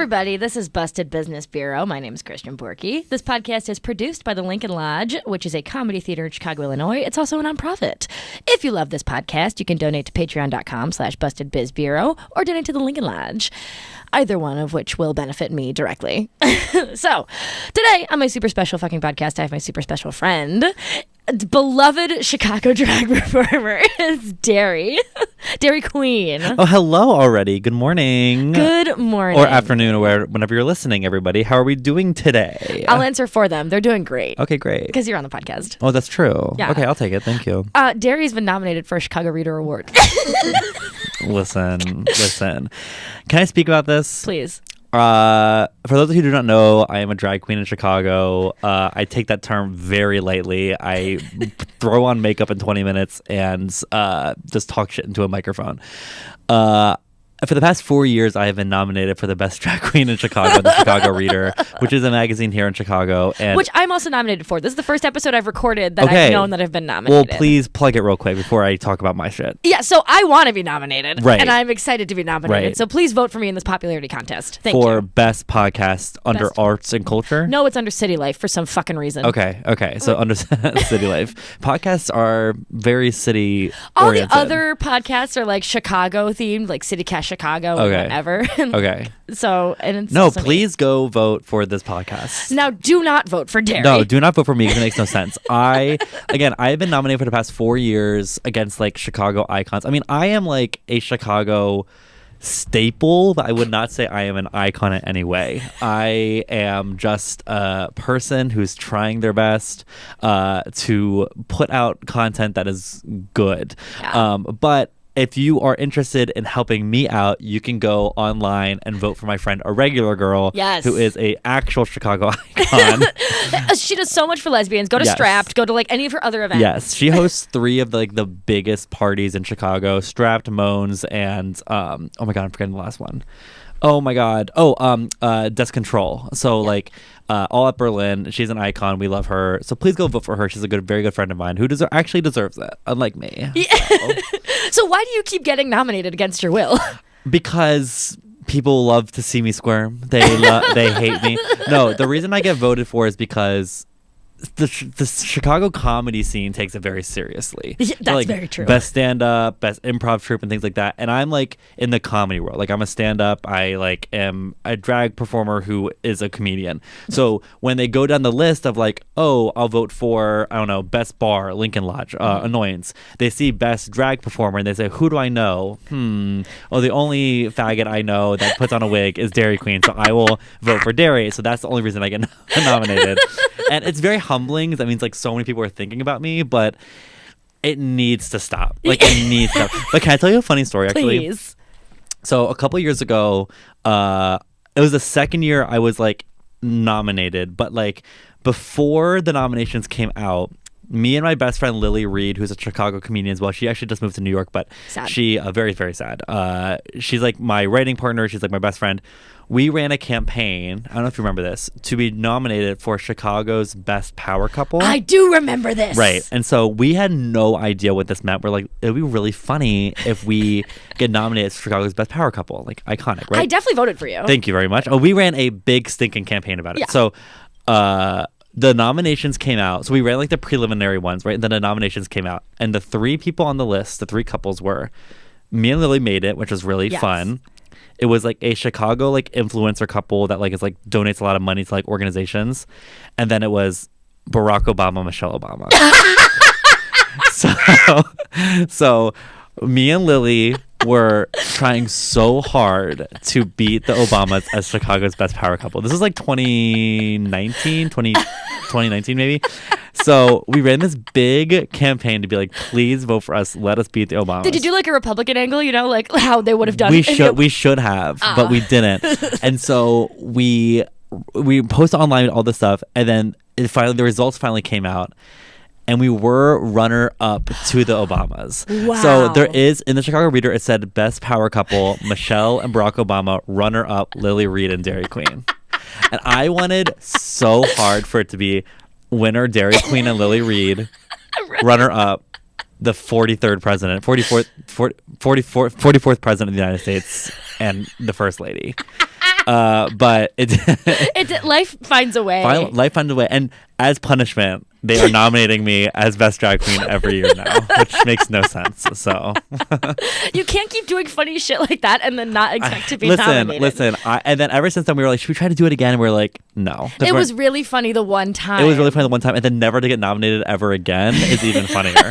everybody. This is Busted Business Bureau. My name is Christian Borky. This podcast is produced by the Lincoln Lodge, which is a comedy theater in Chicago, Illinois. It's also a nonprofit. If you love this podcast, you can donate to patreon.com/bustedbizbureau or donate to the Lincoln Lodge, either one of which will benefit me directly. So, today on my super special fucking podcast, I have my super special friend, beloved Chicago drag performer, is Derry Queen. Oh, hello already. Good morning. Good morning. Or afternoon, or whenever you're listening, everybody. How are we doing today? I'll answer for them. They're doing great. Okay, great. Because you're on the podcast. Oh, that's true. Yeah. Okay, I'll take it. Thank you. Derry's been nominated for a Chicago Reader Award. Listen. Can I speak about this? Please. For those of you who do not know, I am a drag queen in Chicago. I take that term very lightly. I throw on makeup in 20 minutes and just talk shit into a microphone. For the past 4 years, I have been nominated for the best drag queen in Chicago, the Chicago Reader, which is a magazine here in Chicago. And which I'm also nominated for. This is the first episode I've recorded that I've known that I've been nominated. Well, please plug it real quick before I talk about my shit. Yeah, so I want to be nominated. Right. And I'm excited to be nominated. Right. So please vote for me in this popularity contest. Thank for you. best podcast under arts and culture? No, it's under City Life for some fucking reason. Okay. So under City Life. Podcasts are very city All oriented. the other podcasts are like Chicago themed, like CityCast Chicago or whatever. Okay. So, and it's No, also please go vote for this podcast. Now, do not vote for Derry. No, do not vote for me because it makes no sense. I have been nominated for the past 4 years against like Chicago icons. I mean, I am like a Chicago staple, but I would not say I am an icon in any way. I am just a person who's trying their best to put out content that is good. Yeah. But if you are interested in helping me out, you can go online and vote for my friend Irregular Girl, yes, who is a actual Chicago icon. She does so much for lesbians. Go to Strapped. Go to like any of her other events. Yes, she hosts 3 of the biggest parties in Chicago: Strapped, Moans, and oh my god, I'm forgetting the last one. Oh my god. Desk Control. So all at Berlin. She's an icon. We love her. So please go vote for her. She's a very good friend of mine who actually deserves it, unlike me. Yeah. So why do you keep getting nominated against your will? Because people love to see me squirm. They hate me. No, the reason I get voted for is because the Chicago comedy scene takes it very seriously. Yeah, that's very true. Best stand-up, best improv troupe, and things like that. And I'm like in the comedy world. Like I'm a stand-up. I am a drag performer who is a comedian. So when they go down the list of I'll vote for, I don't know, best bar, Lincoln Lodge, Annoyance. They see best drag performer and they say, who do I know? Well, the only faggot I know that puts on a wig is Derry Queen. So I will vote for Derry. So that's the only reason I get nominated. And it's very humbling because that means so many people are thinking about me, but it needs to stop. It needs to stop. But can I tell you a funny story, actually? Please. So a couple years ago, it was the second year I was nominated, but before the nominations came out, me and my best friend Lily Reed, who's a Chicago comedian as well, she actually just moved to New York, but sad. She very, very sad. She's my writing partner. She's my best friend. We ran a campaign, I don't know if you remember this, to be nominated for Chicago's best power couple. I do remember this. Right. And so we had no idea what this meant. We're like, it'd be really funny if we get nominated for Chicago's best power couple. Iconic, right? I definitely voted for you. Thank you very much. Oh, we ran a big stinking campaign about it. Yeah. So the nominations came out. So we ran the preliminary ones, right? And then the nominations came out. And the 3 people on the list, the 3 couples were me and Lily made it, which was really fun. It was a Chicago influencer couple that donates a lot of money to organizations, and then it was Barack Obama, Michelle Obama. so me and Lily were trying so hard to beat the Obamas as Chicago's best power couple. This was 2019 maybe. So we ran this big campaign to be please vote for us. Let us beat the Obamas. Did you do a Republican angle? How they would have done? We should have, but we didn't. And so we posted online all this stuff, and then the results finally came out. And we were runner-up to the Obamas. Wow. So there is, in the Chicago Reader, it said best power couple, Michelle and Barack Obama, runner-up, Lily Reed and Derry Queen. And I wanted so hard for it to be winner, Derry Queen and Lily Reed, runner-up, the 44th president of the United States, and the First Lady. But life finds a way. Life finds a way, and as punishment, they are nominating me as best drag queen every year now, which makes no sense. So you can't keep doing funny shit like that and then not expect to be nominated. Listen. And then ever since then, we were like, should we try to do it again? And we are like, no. It was really funny the one time. It was really funny the one time, and then never to get nominated ever again is even funnier.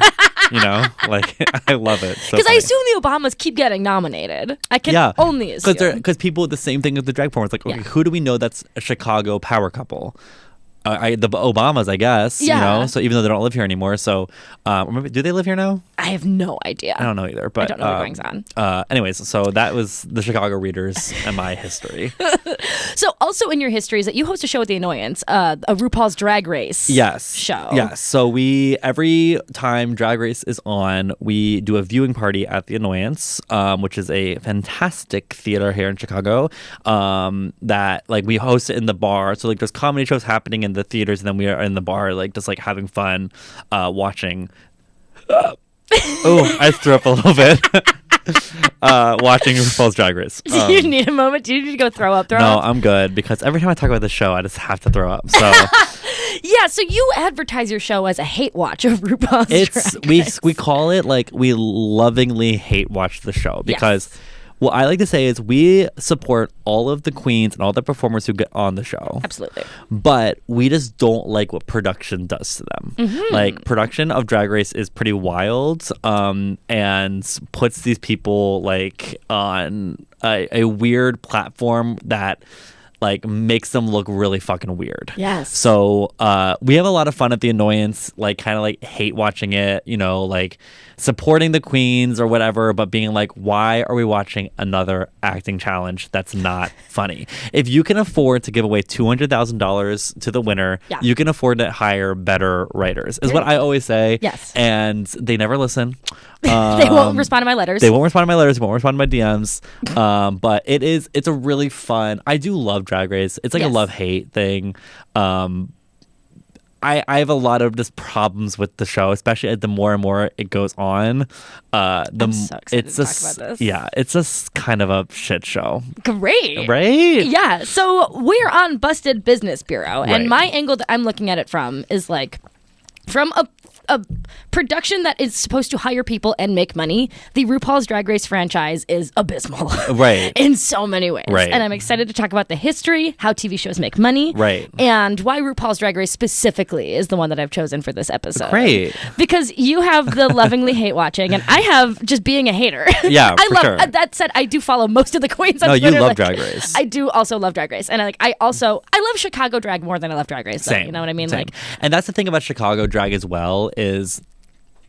Like I love it. Because I assume the Obamas keep getting nominated. I can only assume. Because people, the same thing with the drag performers. Like, okay, who do we know that's a Chicago power couple? The Obamas, I guess. So even though they don't live here anymore, so do they live here now? I have no idea. I don't know either, but I don't know what goes on. Anyways, so that was the Chicago readers and my history. So also in your history is that you host a show with The Annoyance, a RuPaul's Drag Race show. Yes. So every time Drag Race is on, we do a viewing party at The Annoyance, which is a fantastic theater here in Chicago. That like we host it in the bar. So like there's comedy shows happening in the theaters, and then we are in the bar like just like having fun watching. Oh, I threw up a little bit. Watching RuPaul's Drag Race. Do you need a moment? Do you need to go throw up? No, I'm good, because every time I talk about the show, I just have to throw up. So yeah, so you advertise your show as a hate watch of RuPaul's Drag Race. We call it like we lovingly hate watch the show, because what I like to say is we support all of the queens and all the performers who get on the show. Absolutely. But we just don't like what production does to them. Mm-hmm. Like, production of Drag Race is pretty wild, and puts these people like on a weird platform that like makes them look really fucking weird. Yes. So we have a lot of fun at The Annoyance, like kind of like hate watching it, like supporting the queens or whatever, but being like, why are we watching another acting challenge that's not funny? If you can afford to give away $200,000 to the winner, you can afford to hire better writers, is what I always say. Yes. And they never listen. They won't respond to my letters. They won't respond to my letters. They won't respond to my DMs. But it's a really fun. I do love Drag Race. It's like a love-hate thing. I have a lot of just problems with the show, especially as the more and more it goes on. I'm so excited to talk about this. Yeah, it's just kind of a shit show. Great. Right? Yeah, so we're on Busted Business Bureau, and my angle that I'm looking at it from is like, from a production that is supposed to hire people and make money, the RuPaul's Drag Race franchise is abysmal. Right. In so many ways. Right. And I'm excited to talk about the history, how TV shows make money. Right. And why RuPaul's Drag Race specifically is the one that I've chosen for this episode. Great. Because you have the lovingly hate watching, and I have just being a hater. Yeah, I love sure. That said, I do follow most of the queens on Twitter. No, you love Drag Race. I do also love Drag Race. And I love Chicago drag more than I love Drag Race. Though, Same. You know what I mean? Same. And that's the thing about Chicago drag as well, is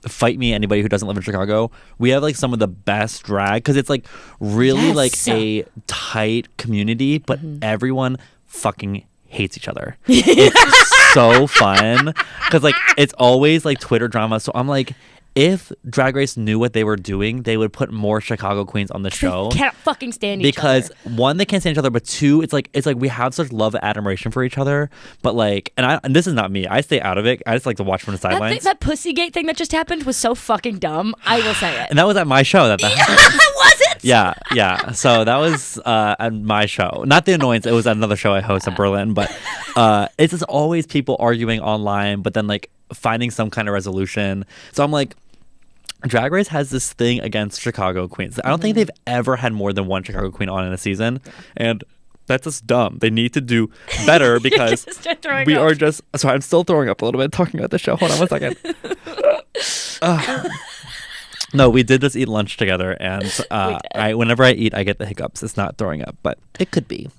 fight me anybody who doesn't live in Chicago, we have like some of the best drag, because it's like really like a tight community, but everyone fucking hates each other. It's so fun, because like it's always like Twitter drama. So I'm like, if Drag Race knew what they were doing, they would put more Chicago queens on the show. They can't fucking stand each other. Because one, they can't stand each other, but two, it's like we have such love and admiration for each other. But like, and this is not me. I stay out of it. I just like to watch from the sidelines. That Pussygate thing that just happened was so fucking dumb. I will say it. And that was at my show that happened. Was it? Yeah. So that was at my show. Not The Annoyance. It was at another show I host in Berlin. But it's just always people arguing online, but then like finding some kind of resolution. So I'm like, Drag Race has this thing against Chicago queens. I don't think they've ever had more than one Chicago queen on in a season. And that's just dumb. They need to do better, because we are just... Sorry, I'm still throwing up a little bit talking about the show. Hold on 1 second. No, we did just eat lunch together, and whenever I eat, I get the hiccups. It's not throwing up, but it could be.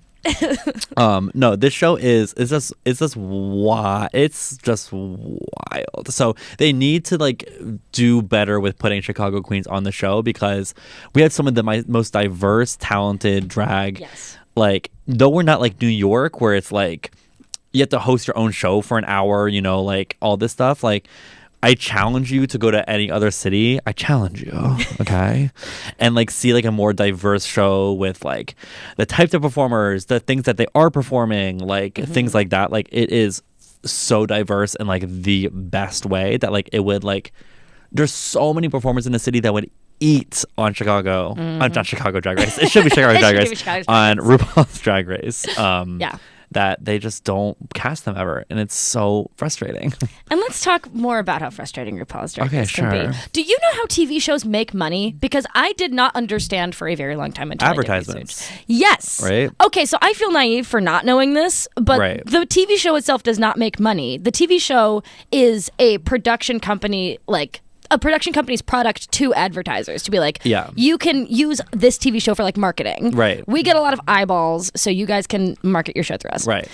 No, this show is just wild. It's just wild. So they need to like do better with putting Chicago queens on the show, because we have some of the most diverse, talented drag. Yes. Like, though we're not like New York, where it's like you have to host your own show for an hour, like all this stuff. Like, I challenge you to go to any other city. I challenge you, okay? And like see like a more diverse show with like the types of performers, the things that they are performing, like things like that. Like, it is so diverse in like the best way that like it would like, there's so many performers in the city that would eat on Chicago. Not Chicago Drag Race. It should be Chicago Drag Race on RuPaul's Drag Race. Yeah. That they just don't cast them ever, and it's so frustrating. And let's talk more about how frustrating RuPaul's Drag Race can sure. be. Do you know how TV shows make money? Because I did not understand for a very long time until advertisements. I did research. Yes. Right. Okay, so I feel naive for not knowing this, but the TV show itself does not make money. The TV show is a production company, like a production company's product to advertisers to be like, you can use this TV show for like marketing. Right. We get a lot of eyeballs, so you guys can market your show through us. Right.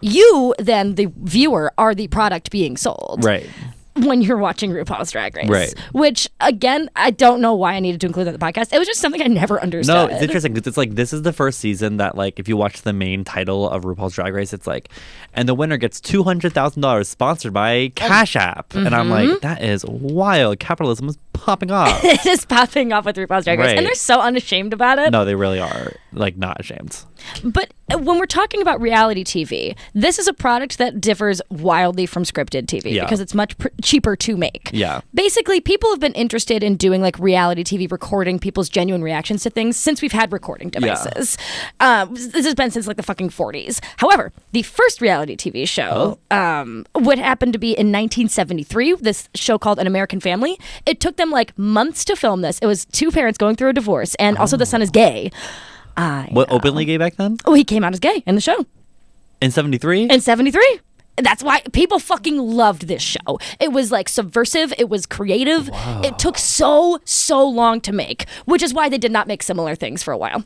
You then, the viewer, are the product being sold. Right. When you're watching RuPaul's Drag Race. Right. Which, again, I don't know why I needed to include that in the podcast. It was just something I never understood. No, it's interesting because it's like, this is the first season that, like, if you watch the main title of RuPaul's Drag Race, it's like, and the winner gets $200,000 sponsored by Cash App. And I'm like, that is wild. Capitalism is popping off. It is popping off with RuPaul's Drag Race. And they're so unashamed about it. No, they really are. Like, not ashamed. But when we're talking about reality TV, this is a product that differs wildly from scripted TV because it's much cheaper to make. Yeah. Basically, people have been interested in doing like reality TV, recording people's genuine reactions to things since we've had recording devices. This has been since like the fucking 40s. However, the first reality TV show would happen to be in 1973, this show called An American Family. It took them like months to film this. It was two parents going through a divorce, and also the son is gay. Openly gay back then? Oh, he came out as gay in the show. In 73? In 73. That's why people fucking loved this show. It was like subversive. It was creative. Whoa. It took so long to make, which is why they did not make similar things for a while.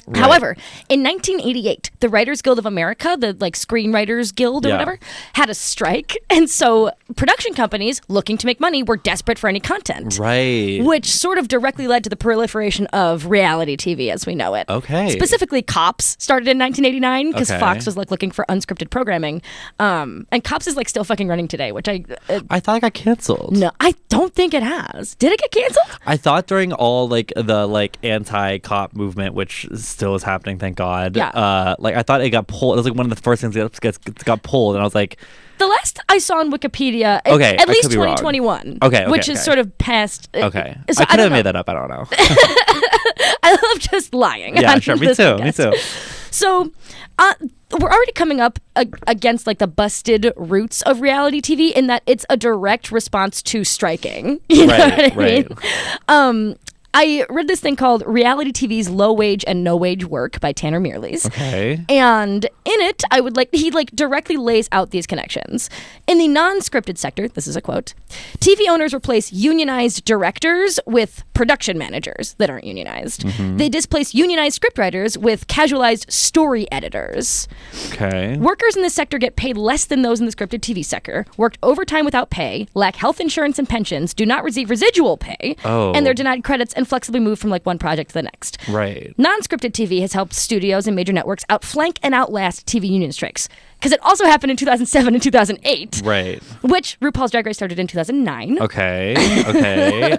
Right. However, in 1988, the Writers Guild of America, the like Screenwriters Guild or whatever, had a strike. And so production companies looking to make money were desperate for any content. Right. Which sort of directly led to the proliferation of reality TV as we know it. Okay. Specifically, Cops started in 1989 because Fox was like looking for unscripted programming. And Cops is like still fucking running today, which I thought it got canceled. No, I don't think it has. Did it get canceled? I thought during all like the like anti-cop movement, which still is happening, thank God. Yeah. Like I thought it got pulled. It was like one of the first things that got pulled, and I was like, the last I saw on Wikipedia, at least 2021. Which is sort of past. Okay. So I could have made that up. I don't know. I love just lying. Yeah, sure. Me too. Me too. So, we're already coming up against like the busted roots of reality TV in that it's a direct response to striking. You know what I mean? I read this thing called Reality TV's Low Wage and No Wage Work by Tanner Mirlees. Okay. And in it, he directly lays out these connections. In the non-scripted sector, this is a quote, TV owners replace unionized directors with production managers that aren't unionized. Mm-hmm. They displace unionized scriptwriters with casualized story editors. Okay. Workers in this sector get paid less than those in the scripted TV sector, worked overtime without pay, lack health insurance and pensions, do not receive residual pay, and they're denied credits and flexibly move from like one project to the next. Right. Non-scripted TV has helped studios and major networks outflank and outlast TV union strikes. Because it also happened in 2007 and 2008. Right. Which RuPaul's Drag Race started in 2009. Okay.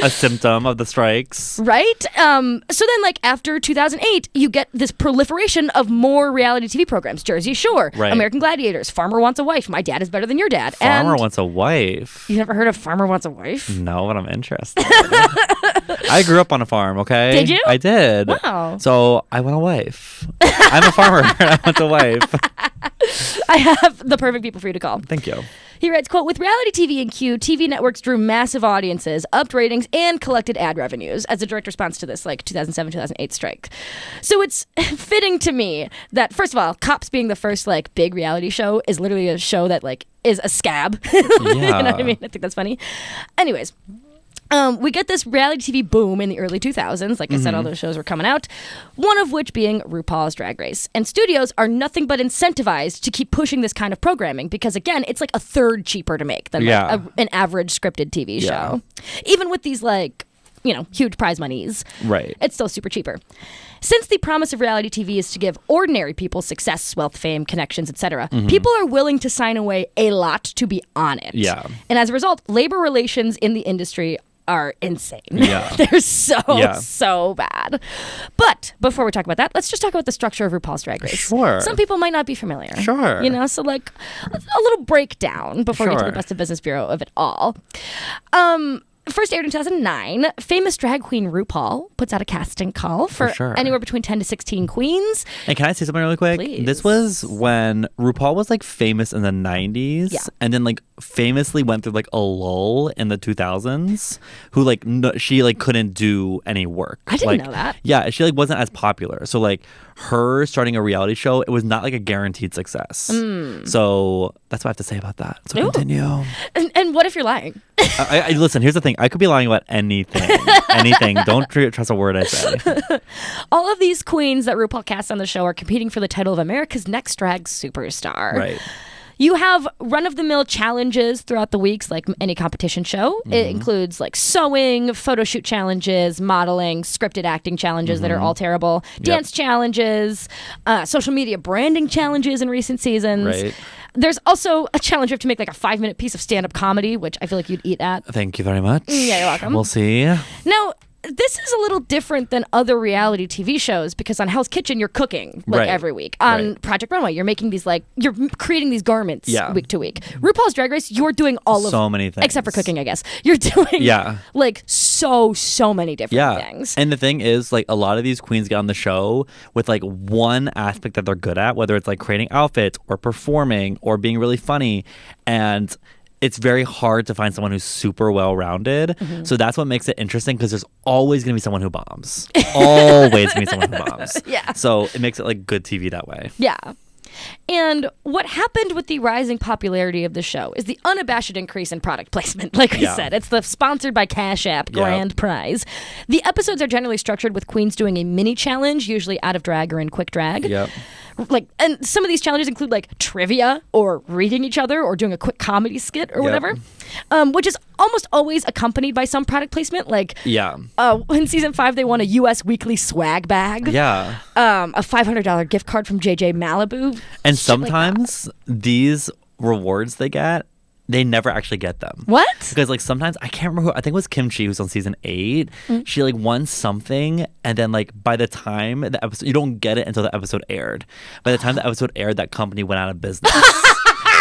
A symptom of the strikes. Right? So then, like, after 2008, you get this proliferation of more reality TV programs. Jersey Shore, American Gladiators, Farmer Wants a Wife, My Dad is Better Than Your Dad. Farmer Wants a Wife? You never heard of Farmer Wants a Wife? No, but I'm interested. I grew up on a farm, okay? Did you? I did. Wow. So I want a wife. I'm a farmer and I want a wife. I have the perfect people for you to call. Thank you. He writes, quote, with reality TV and Q, TV networks drew massive audiences, upped ratings, and collected ad revenues as a direct response to this, like, 2007-2008 strike. So it's fitting to me that, first of all, Cops being the first, like, big reality show is literally a show that, like, is a scab. Yeah. You know what I mean? I think that's funny. Anyways. We get this reality TV boom in the early 2000s. Like I said, all those shows were coming out, one of which being RuPaul's Drag Race. And studios are nothing but incentivized to keep pushing this kind of programming because, again, it's like a third cheaper to make than like an average scripted TV show. Even with these, like, you know, huge prize monies. Right. It's still super cheaper. Since the promise of reality TV is to give ordinary people success, wealth, fame, connections, etc., people are willing to sign away a lot to be on it. Yeah. And as a result, labor relations in the industry are insane. Yeah. They're so bad. But before we talk about that, let's just talk about the structure of RuPaul's Drag Race. Sure. Some people might not be familiar. Sure. You know, so like a little breakdown before we get to the Best of Business Bureau of it all. First aired in 2009. Famous drag queen RuPaul puts out a casting call for sure. anywhere between 10 to 16 queens. And can I say something really quick? Please. This was when RuPaul was like famous in the 90s. Yeah. And then like famously went through like a lull in the 2000s. Who like she like couldn't do any work. I didn't know that. Yeah, she like wasn't as popular. So like her starting a reality show, it was not like a guaranteed success. So that's what I have to say about that. So Ooh. continue. And what if you're lying? I listen, here's the thing. I could be lying about anything. Anything. Don't trust a word I say. All of these queens that RuPaul cast on the show are competing for the title of America's Next Drag Superstar. Right. You have run-of-the-mill challenges throughout the weeks, like any competition show. It includes like sewing, photo shoot challenges, modeling, scripted acting challenges that are all terrible, dance challenges, social media branding challenges in recent seasons. Right. There's also a challenge you have to make like a 5-minute piece of stand-up comedy, which I feel like you'd eat at. Thank you very much. Yeah, you're welcome. We'll see. Now, this is a little different than other reality TV shows because on Hell's Kitchen, you're cooking like every week. On Project Runway, you're making these you're creating these garments week to week. RuPaul's Drag Race, you're doing all of so many things. Except for cooking, I guess. You're doing like so many different things. And the thing is, like a lot of these queens get on the show with like one aspect that they're good at, whether it's like creating outfits or performing or being really funny. And it's very hard to find someone who's super well-rounded. So that's what makes it interesting because there's always going to be someone who bombs. Always going to be someone who bombs. Yeah. So it makes it like good TV that way. Yeah. And what happened with the rising popularity of the show is the unabashed increase in product placement. Like we said, it's the sponsored by Cash App grand prize. The episodes are generally structured with queens doing a mini challenge, usually out of drag or in quick drag. Yep. And some of these challenges include like trivia or reading each other or doing a quick comedy skit or whatever, which is almost always accompanied by some product placement. Like in season 5, they won a U.S. Weekly swag bag. Yeah. A $500 gift card from JJ Malibu. And sometimes these rewards they get, they never actually get them. What? Because like sometimes I can't remember who, I think it was Kimchi who's on season 8. She like won something and then like by the time the episode, you don't get it until the episode aired. By the time the episode aired, that company went out of business.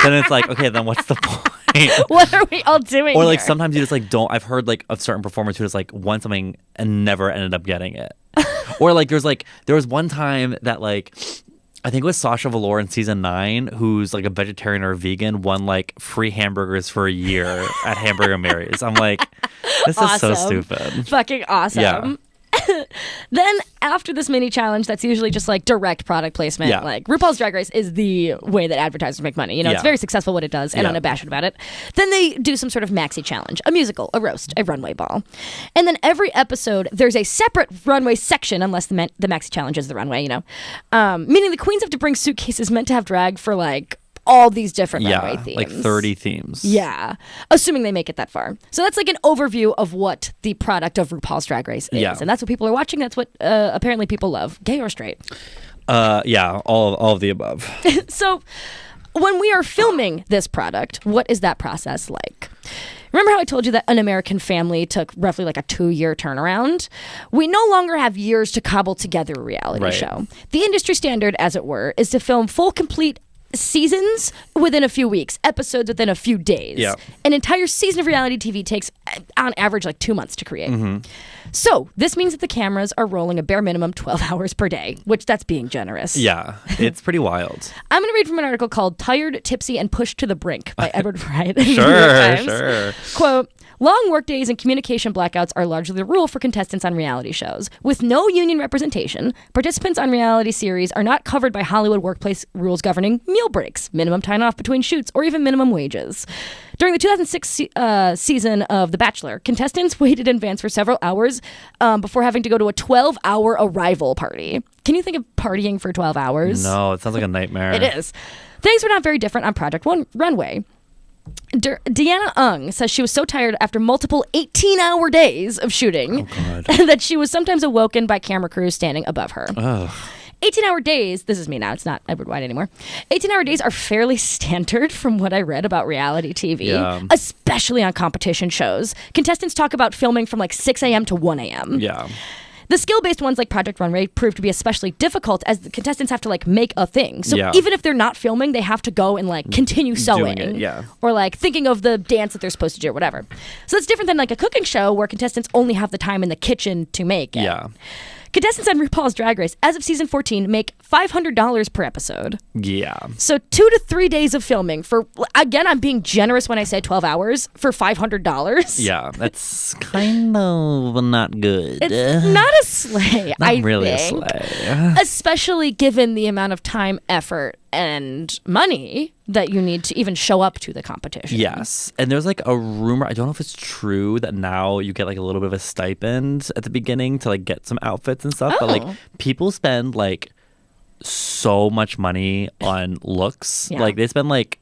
Then it's like, okay, then what's the point? What are we all doing Or like here? sometimes you just like don't, I've heard like of certain performers who just like won something and never ended up getting it. Or like there was one time that like I think it was Sasha Velour in season 9, who's like a vegetarian or a vegan, won like free hamburgers for a year at Hamburger Mary's. I'm like, this is so stupid. Fucking awesome. Yeah. Then after this mini challenge, that's usually just like direct product placement. Yeah. Like RuPaul's Drag Race is the way that advertisers make money. You know, it's very successful what it does and unabashed about it. Then they do some sort of maxi challenge, a musical, a roast, a runway ball. And then every episode, there's a separate runway section, unless the maxi challenge is the runway, you know. Meaning the queens have to bring suitcases meant to have drag for like all these different runway themes. Like 30 themes. Yeah, assuming they make it that far. So that's like an overview of what the product of RuPaul's Drag Race is. And that's what people are watching. That's what apparently people love, gay or straight. All of the above. So when we are filming this product, what is that process like? Remember how I told you that An American Family took roughly like a 2-year turnaround? We no longer have years to cobble together a reality show. The industry standard, as it were, is to film full, complete seasons within a few weeks, episodes within a few days. An entire season of reality TV takes on average like 2 months to create. So this means that the cameras are rolling a bare minimum 12 hours per day, which that's being generous. Yeah, it's pretty wild. I'm going to read from an article called Tired, Tipsy, and Pushed to the Brink by Edward Wyatt. Sure. Quote, long workdays and communication blackouts are largely the rule for contestants on reality shows. With no union representation, participants on reality series are not covered by Hollywood workplace rules governing meal breaks, minimum time off between shoots, or even minimum wages. During the 2006 season of The Bachelor, contestants waited in advance for several hours before having to go to a 12-hour arrival party. Can you think of partying for 12 hours? No, it sounds like a nightmare. It is. Things were not very different on Project Runway. Deanna Ung says she was so tired after multiple 18-hour days of shooting that she was sometimes awoken by camera crews standing above her. 18-hour days, this is me now, it's not Edward White anymore. 18-hour days are fairly standard from what I read about reality TV, especially on competition shows. Contestants talk about filming from like 6 a.m. to 1 a.m. Yeah. The skill-based ones like Project Runway proved to be especially difficult as the contestants have to like make a thing. So even if they're not filming, they have to go and like continue sewing or like thinking of the dance that they're supposed to do or whatever. So it's different than like a cooking show where contestants only have the time in the kitchen to make it. Yeah. Contestants on RuPaul's Drag Race, as of season 14, make $500 per episode. Yeah. So 2 to 3 days of filming for, again, I'm being generous when I say 12 hours for $500. Yeah, that's kind of not good. It's not a slay, Not really a slay. Especially given the amount of time, effort, and money that you need to even show up to the competition. Yes. And there's like a rumor, I don't know if it's true, that now you get like a little bit of a stipend at the beginning to like get some outfits and stuff. But like people spend like so much money on looks. Like they spend like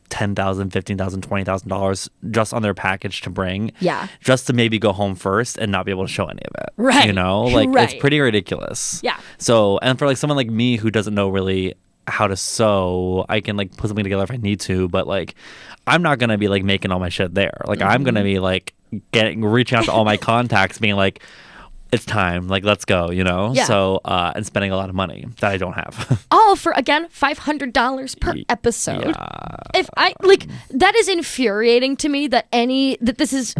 $10,000, $15,000, $20,000 just on their package to bring. Yeah. Just to maybe go home first and not be able to show any of it. Right. You know? Like it's pretty ridiculous. Yeah. So, and for like someone like me who doesn't know really how to sew, I can like put something together if I need to, but like I'm not gonna be like making all my shit there. Like I'm gonna be like reaching out to all my contacts being like, it's time, like let's go, you know? So and spending a lot of money that I don't have. All for, again, $500 per episode. If I like, that is infuriating to me that this is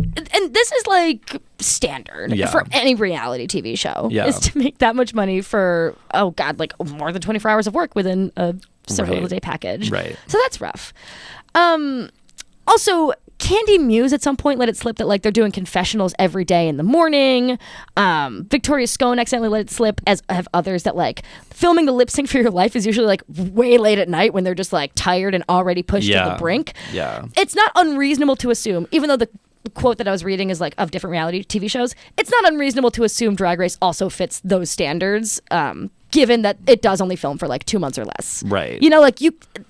like standard for any reality TV show is to make that much money for, oh God, like more than 24 hours of work within a several day package. Right. So that's rough. Also, Candy Muse at some point let it slip that like they're doing confessionals every day in the morning. Victoria Scone accidentally let it slip, as have others, that like filming the lip sync for your life is usually like way late at night when they're just like tired and already pushed to the brink. Yeah. It's not unreasonable to assume, even though the quote that I was reading is like of different reality TV shows, it's not unreasonable to assume Drag Race also fits those standards. Given that it does only film for like 2 months or less. Right. You know, like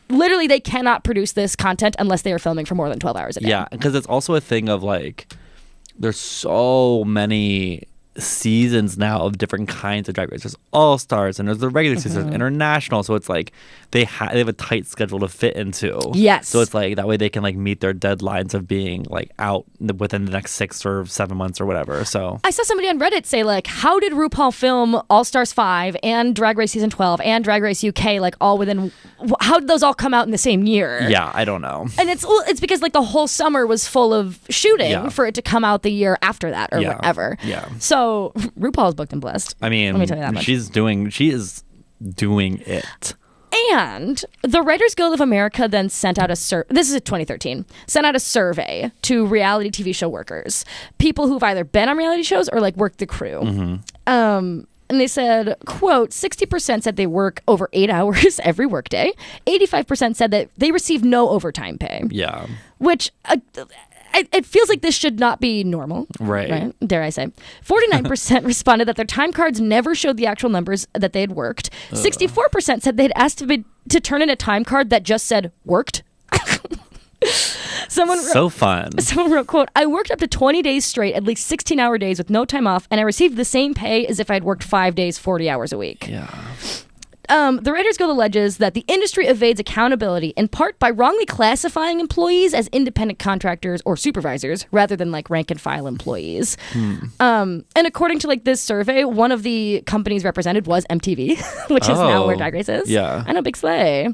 literally they cannot produce this content unless they are filming for more than 12 hours a day. Yeah, because it's also a thing of like, there's so many seasons now of different kinds of Drag Race. There's All Stars and there's the regular season, international. So it's like they have a tight schedule to fit into. Yes. So it's like that way they can like meet their deadlines of being like out within the next 6 or 7 months or whatever. So I saw somebody on Reddit say like, how did RuPaul film All Stars 5 and Drag Race season 12 and Drag Race UK like all within? How did those all come out in the same year? Yeah, I don't know. And it's because like the whole summer was full of shooting for it to come out the year after that or whatever. Yeah. So RuPaul's booked and blessed. I mean, let me tell you that much. She is doing it. And the Writers Guild of America then sent out this is 2013, sent out a survey to reality TV show workers, people who've either been on reality shows or like worked the crew. And they said, quote, 60% said they work over 8 hours every workday. 85% said that they receive no overtime pay. Yeah. Which it feels like this should not be normal. Right. Dare I say. 49% responded that their time cards never showed the actual numbers that they had worked. 64% said they'd asked to turn in a time card that just said worked. Someone wrote, quote, I worked up to 20 days straight, at least 16-hour days with no time off, and I received the same pay as if I'd worked 5 days, 40 hours a week. Yeah. The Writers Guild alleges that the industry evades accountability in part by wrongly classifying employees as independent contractors or supervisors rather than like rank and file employees. And according to like this survey, one of the companies represented was MTV, which is now where Drag Race is. Yeah. I know, big slay.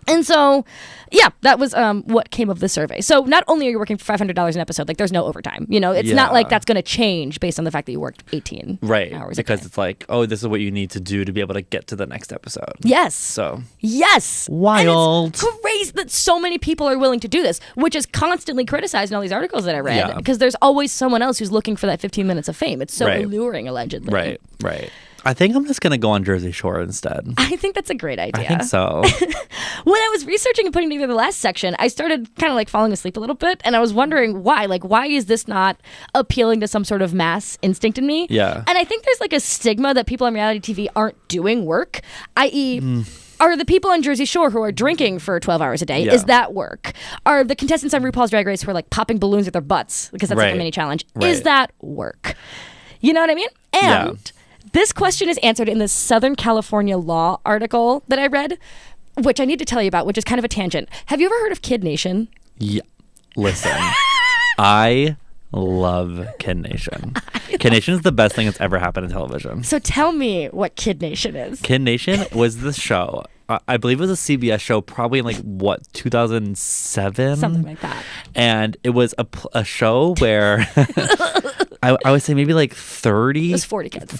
And so, yeah, that was what came of the survey. So not only are you working for $500 an episode, like there's no overtime. You know, it's not like that's going to change based on the fact that you worked 18 hours because a day. it's like, oh, this is what you need to do to be able to get to the next episode. Yes. So. Yes. Wild. And it's crazy that so many people are willing to do this, which is constantly criticized in all these articles that I read because there's always someone else who's looking for that 15 minutes of fame. It's so alluring, allegedly. Right. I think I'm just going to go on Jersey Shore instead. I think that's a great idea. I think so. When I was researching and putting together the last section, I started kind of like falling asleep a little bit, and I was wondering why. Like, why is this not appealing to some sort of mass instinct in me? Yeah. And I think there's like a stigma that people on reality TV aren't doing work, i.e., are the people on Jersey Shore who are drinking for 12 hours a day, is that work? Are the contestants on RuPaul's Drag Race who are like popping balloons with their butts, because that's like a mini challenge, is that work? You know what I mean? And this question is answered in this Southern California law article that I read, which I need to tell you about, which is kind of a tangent. Have you ever heard of Kid Nation? Yeah. Listen, I love Kid Nation. Kid Nation is the best thing that's ever happened in television. So tell me what Kid Nation is. Kid Nation was the show. I believe it was a CBS show, probably in 2007? Something like that. And it was a show where I would say maybe 30. It was 40 kids.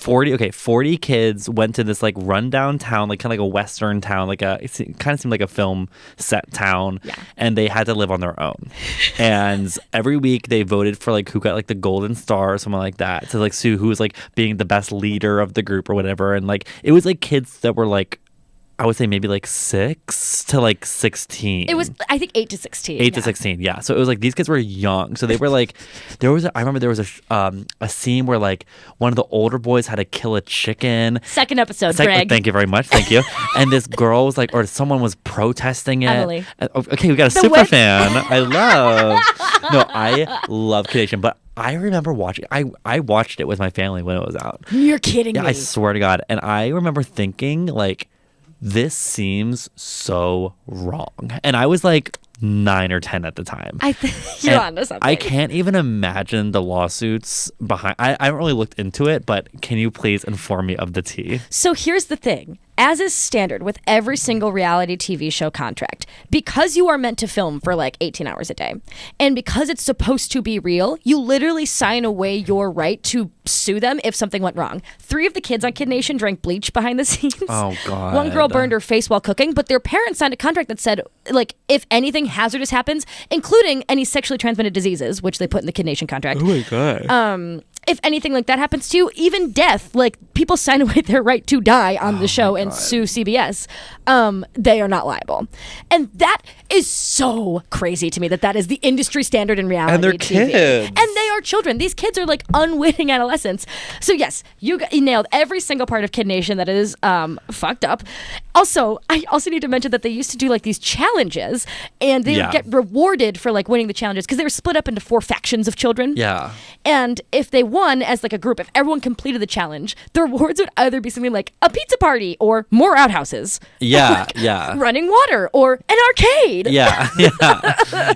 40 kids went to this rundown town, kind of like a Western town, it kind of seemed like a film set town. Yeah. And they had to live on their own. And every week they voted for who got the golden star or something like that to see who was being the best leader of the group or whatever. And it was kids that were I would say maybe 6 to 16. It was, I think, 8 to 16. 8 to 16, yeah. So it was these kids were young. So they were I remember there was a scene where one of the older boys had to kill a chicken. Second episode, Greg. Thank you very much. Thank you. And this girl was or someone was protesting it. Emily. Okay, we got a super fan. I love Kid Nation, but I remember watching. I watched it with my family when it was out. You're kidding me. I swear to God. And I remember thinking this seems so wrong. And I was 9 or 10 at the time. You're onto something. I can't even imagine the lawsuits behind. I haven't really looked into it, but can you please inform me of the tea? So here's the thing. As is standard with every single reality TV show contract, because you are meant to film for 18 hours a day, and because it's supposed to be real, you literally sign away your right to sue them if something went wrong. 3 of the kids on Kid Nation drank bleach behind the scenes. Oh, God. 1 girl burned her face while cooking, but their parents signed a contract that said, if anything hazardous happens, including any sexually transmitted diseases, which they put in the Kid Nation contract. Oh, my God. If anything like that happens to you, even death, people sign away their right to die on the show and sue CBS, they are not liable. And that is so crazy to me that is the industry standard in reality And they're TV. kids. And they are children. These kids are unwitting adolescents. So yes, you nailed every single part of Kid Nation that is fucked up. Also, I also need to mention that they used to do these challenges, and they would get rewarded for winning the challenges because they were split up into 4 factions of children. Yeah. And if they won as a group, if everyone completed the challenge, the rewards would either be something like a pizza party or more outhouses. Yeah, yeah. Running water or an arcade. Yeah, yeah.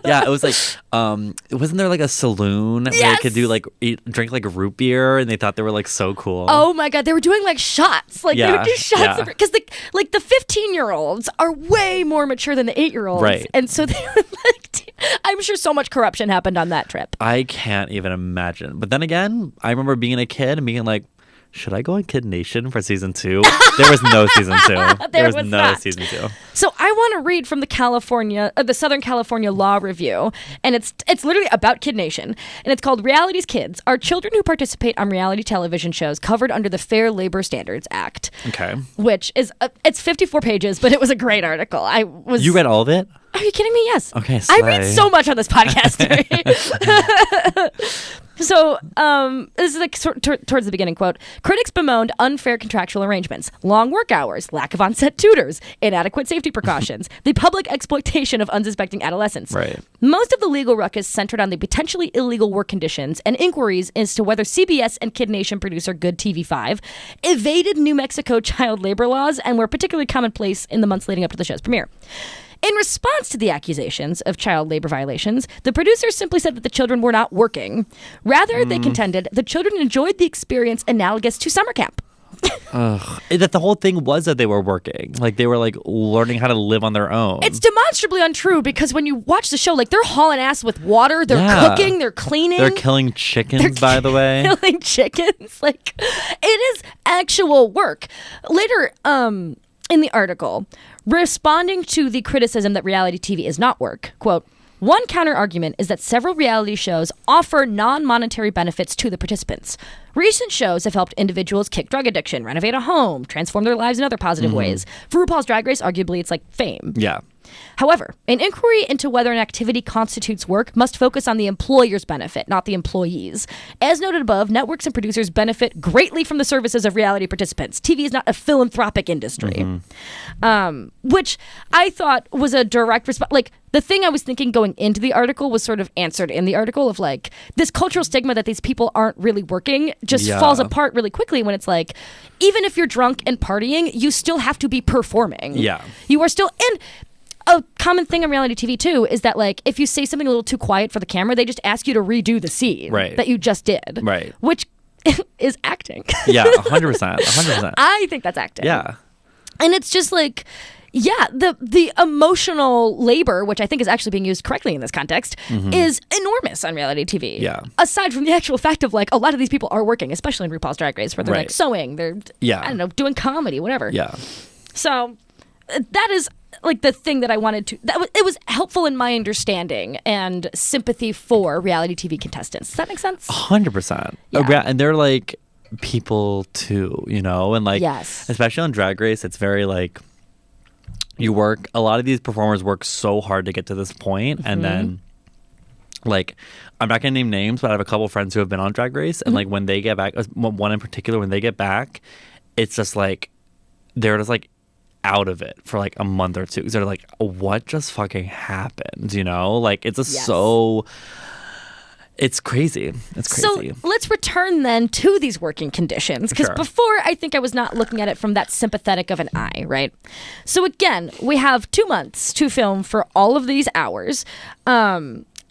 Yeah, it was wasn't there a saloon where they could do drink root beer, and they thought they were so cool. Oh my God, they were doing shots. They would do shots because the 15-year-olds are way more mature than the 8-year-olds. Right. And so they were I'm sure so much corruption happened on that trip. I can't even imagine. But then again, I remember being a kid and being should I go on Kid Nation for season 2? There was no season 2. There was no not. season 2. So I want to read from the Southern California Law Review, and it's literally about Kid Nation, and it's called "Reality's Kids Are Children Who Participate on Reality Television Shows Covered Under the Fair Labor Standards Act." Okay. Which is it's 54 pages, but it was a great article. You read all of it? Are you kidding me? Yes. Okay. I read so much on this podcast. So, this is towards the beginning quote. Critics bemoaned unfair contractual arrangements, long work hours, lack of on-set tutors, inadequate safety precautions, the public exploitation of unsuspecting adolescents. Right. Most of the legal ruckus centered on the potentially illegal work conditions and inquiries as to whether CBS and Kid Nation producer Good TV5 evaded New Mexico child labor laws and were particularly commonplace in the months leading up to the show's premiere. In response to the accusations of child labor violations, the producers simply said that the children were not working. Rather, they contended the children enjoyed the experience analogous to summer camp. That the whole thing was that they were working. They were learning how to live on their own. It's demonstrably untrue because when you watch the show, they're hauling ass with water, they're cooking, they're cleaning. They're killing chickens, by the way. Killing chickens. It is actual work. Later, in the article, responding to the criticism that reality TV is not work, quote, "One counter-argument is that several reality shows offer non-monetary benefits to the participants. Recent shows have helped individuals kick drug addiction, renovate a home, transform their lives in other positive ways. For RuPaul's Drag Race, arguably, it's fame. Yeah. However, an inquiry into whether an activity constitutes work must focus on the employer's benefit, not the employees. As noted above, networks and producers benefit greatly from the services of reality participants. TV is not a philanthropic industry." Which I thought was a direct response. The thing I was thinking going into the article was sort of answered in the article of this cultural stigma that these people aren't really working just falls apart really quickly when it's even if you're drunk and partying, you still have to be performing. Yeah. You are still, and a common thing on reality TV too is that if you say something a little too quiet for the camera, they just ask you to redo the scene that you just did. Right. Which is acting. Yeah, 100%. 100%. I think that's acting. Yeah. And it's just like, yeah, the emotional labor, which I think is actually being used correctly in this context, is enormous on reality TV. Yeah. Aside from the actual fact of like a lot of these people are working, especially in RuPaul's Drag Race, where they're Right. like sewing, they're Yeah. I don't know, doing comedy, whatever. Yeah. So that is like the thing that I wanted to. It was helpful in my understanding and sympathy for reality TV contestants. Does that make sense? 100%. Yeah. And they're like people too, you know, and like Yes. especially on Drag Race, it's very like a lot of these performers work so hard to get to this point, and then like I'm not gonna name names, but I have a couple friends who have been on Drag Race, and like when they get back, one in particular, when they get back, it's just like they're just like out of it for like a month or two, because they're like, what just fucking happened, you know? Like it's just so it's crazy. It's crazy. So let's return then to these working conditions, because Sure. before I think I was not looking at it from that sympathetic of an eye, right? So again, we have 2 months to film for all of these hours.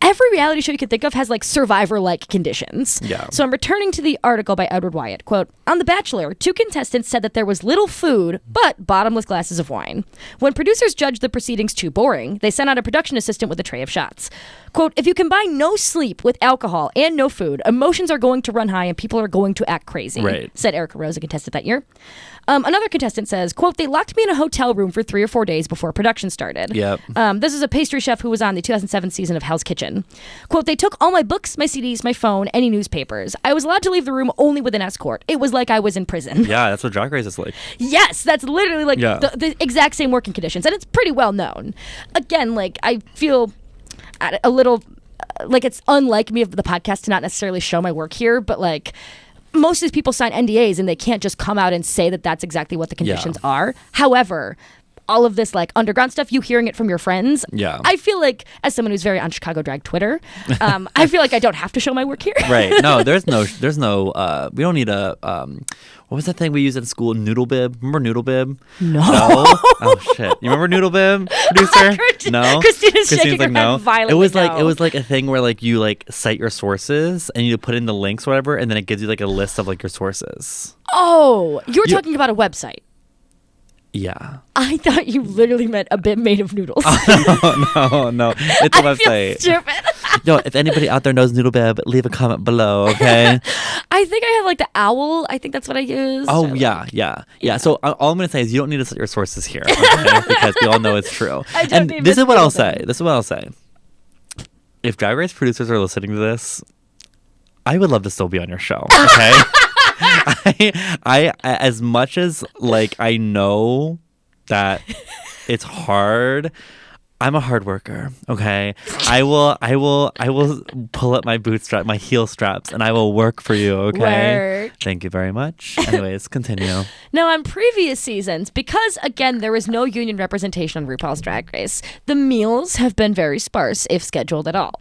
Every reality show you can think of has like Survivor-like conditions. Yeah. So I'm returning to the article by Edward Wyatt. Quote, on The Bachelor, 2 contestants said that there was little food, but bottomless glasses of wine. When producers judged the proceedings too boring, they sent out a production assistant with a tray of shots. Quote, if you combine no sleep with alcohol and no food, emotions are going to run high and people are going to act crazy, Right. said Erica Rose, a contestant that year. Another contestant says, quote, they locked me in a hotel room for 3 or 4 days before production started. Yep. This is a pastry chef who was on the 2007 season of Hell's Kitchen. Quote, they took all my books, my CDs, my phone, any newspapers. I was allowed to leave the room only with an escort. It was like I was in prison. Yeah, that's what Drag Race is like. Yes, that's literally like Yeah. the exact same working conditions. And it's pretty well known. Again, like I feel a little like it's unlike me of the podcast to not necessarily show my work here, but like most of these people sign NDAs and they can't just come out and say that that's exactly what the conditions are. However, all of this like underground stuff, you hearing it from your friends. Yeah. I feel like as someone who's very on Chicago Drag Twitter, I feel like I don't have to show my work here. Right. No, there's no we don't need a what was that thing we used at school? Noodle bib. Remember Noodle bib? No. Oh shit. You remember Noodle bib, producer? No. Christina's shaking her head violently. It was like no. it was like a thing where like you like cite your sources and you put in the links or whatever, and then it gives you like a list of like your sources. Oh, you were talking about a website. Yeah. I thought you literally meant a bit made of noodles. No. It's a I website. feel stupid. Yo, if anybody out there knows Noodle Bib, leave a comment below, okay? I think I have like the owl. I think that's what I use. Oh, yeah. So all I'm going to say is you don't need to cite your sources here, okay? Because we all know it's true. I don't And need this is what I'll say. misleading. This is what I'll say. If Drag Race producers are listening to this, I would love to still be on your show, okay? I as much as like I know that it's hard, I'm a hard worker, okay? I will pull up my heel straps and I will work for you, okay? Work. Thank you very much. Anyways, continue. Now, on previous seasons, because again there was no union representation on RuPaul's Drag Race, the meals have been very sparse, if scheduled at all.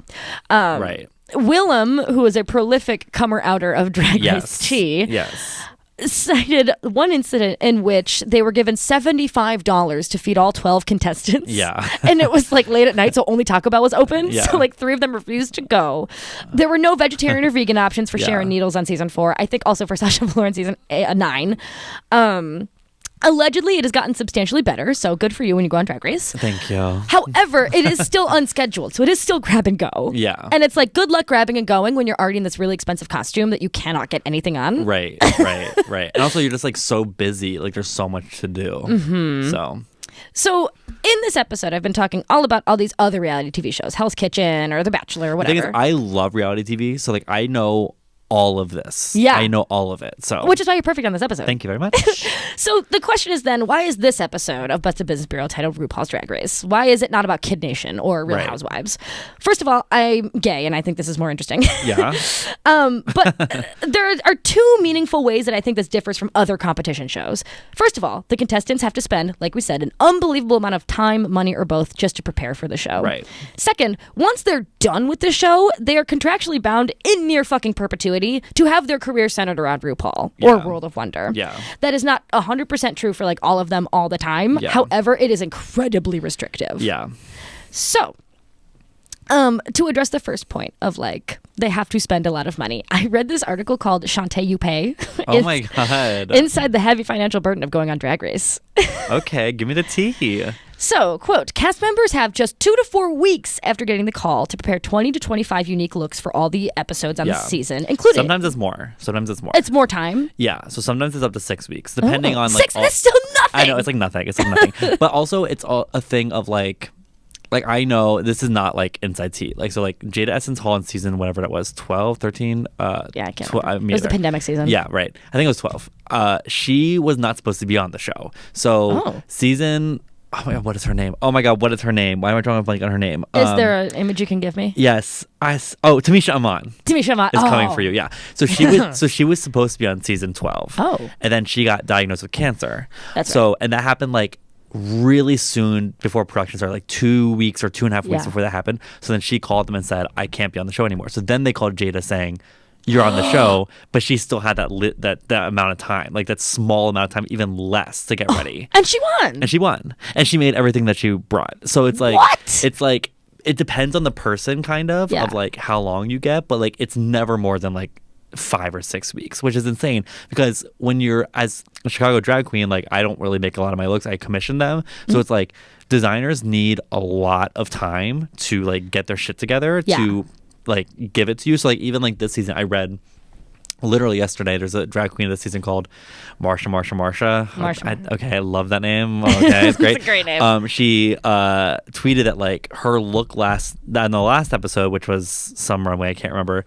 Right. Willem, who is a prolific comer-outer of Drag Yes. Race tea, Yes. cited one incident in which they were given $75 to feed all 12 contestants. Yeah. And it was like late at night, so only Taco Bell was open. Yeah. So like 3 of them refused to go. There were no vegetarian or vegan options for Yeah. Sharon Needles on season 4. I think also for Sasha Velour on season 9. Allegedly, it has gotten substantially better, so good for you when you go on Drag Race. Thank you. However, it is still unscheduled, so it is still grab and go. Yeah. And it's like, good luck grabbing and going when you're already in this really expensive costume that you cannot get anything on. Right. And also you're just like so busy, like there's so much to do. Mm-hmm. So in this episode, I've been talking all about all these other reality TV shows, Hell's Kitchen or The Bachelor or The whatever. thing is, I love reality TV, so like I know all of this. Yeah. I know all of it. So which is why you're perfect on this episode. thank you very much. So the question is then, why is this episode of Busted Business Bureau titled RuPaul's Drag Race? Why is it not about Kid Nation or Real Right. Housewives? First of all, I'm gay, and I think this is more interesting. Yeah. But there are 2 meaningful ways that I think this differs from other competition shows. First of all, the contestants have to spend, like we said, an unbelievable amount of time, money, or both just to prepare for the show. Right. Second, once they're done with the show, they are contractually bound in near fucking perpetuity to have their career centered around RuPaul or Yeah. World of Wonder. Yeah. That is not 100% true for like all of them all the time. Yeah. However, it is incredibly restrictive. Yeah. So, To address the first point of like they have to spend a lot of money, I read this article called Shantae You Pay. Oh my God. Inside the heavy financial burden of going on Drag Race. Okay, give me the tea. So, quote, cast members have just 2 to 4 weeks after getting the call to prepare 20 to 25 unique looks for all the episodes on the season, including... Sometimes it's more. It's more time? Yeah, so sometimes it's up to 6 weeks, depending on like... 6? That's still nothing! I know, it's like nothing. It's like nothing. But also, it's a thing of like I know this is not like inside tea. Like, so like Jada Essence Hall in season, whatever it was, 12, 13? Yeah, I can't remember. It was the pandemic season. Yeah, right. I think it was 12. She was not supposed to be on the show. So season... Oh my God, what is her name? Oh my God, what is her name? Why am I drawing a blank on her name? Is there an image you can give me? Yes. Tamisha Iman. Tamisha Iman. Is coming for you, yeah. So she was supposed to be on season 12. Oh. And then she got diagnosed with cancer. That's right. And that happened like really soon before production started, like 2 weeks or 2.5 weeks before that happened. So then she called them and said, I can't be on the show anymore. So then they called Jada saying, you're on the show, but she still had that amount of time, like that small amount of time, even less to get ready. And she won. And she made everything that she brought. So it's like, it's like, it depends on the person kind of like how long you get, but like it's never more than like 5 or 6 weeks, which is insane because when you're as a Chicago drag queen, like I don't really make a lot of my looks. I commission them. So it's like designers need a lot of time to like get their shit together to like give it to you. So like even like this season, I read literally yesterday, there's a drag queen this season called Marsha. I love that name. Okay, it's great. It's a great name. She tweeted that like her look in the last episode, which was some runway, I can't remember,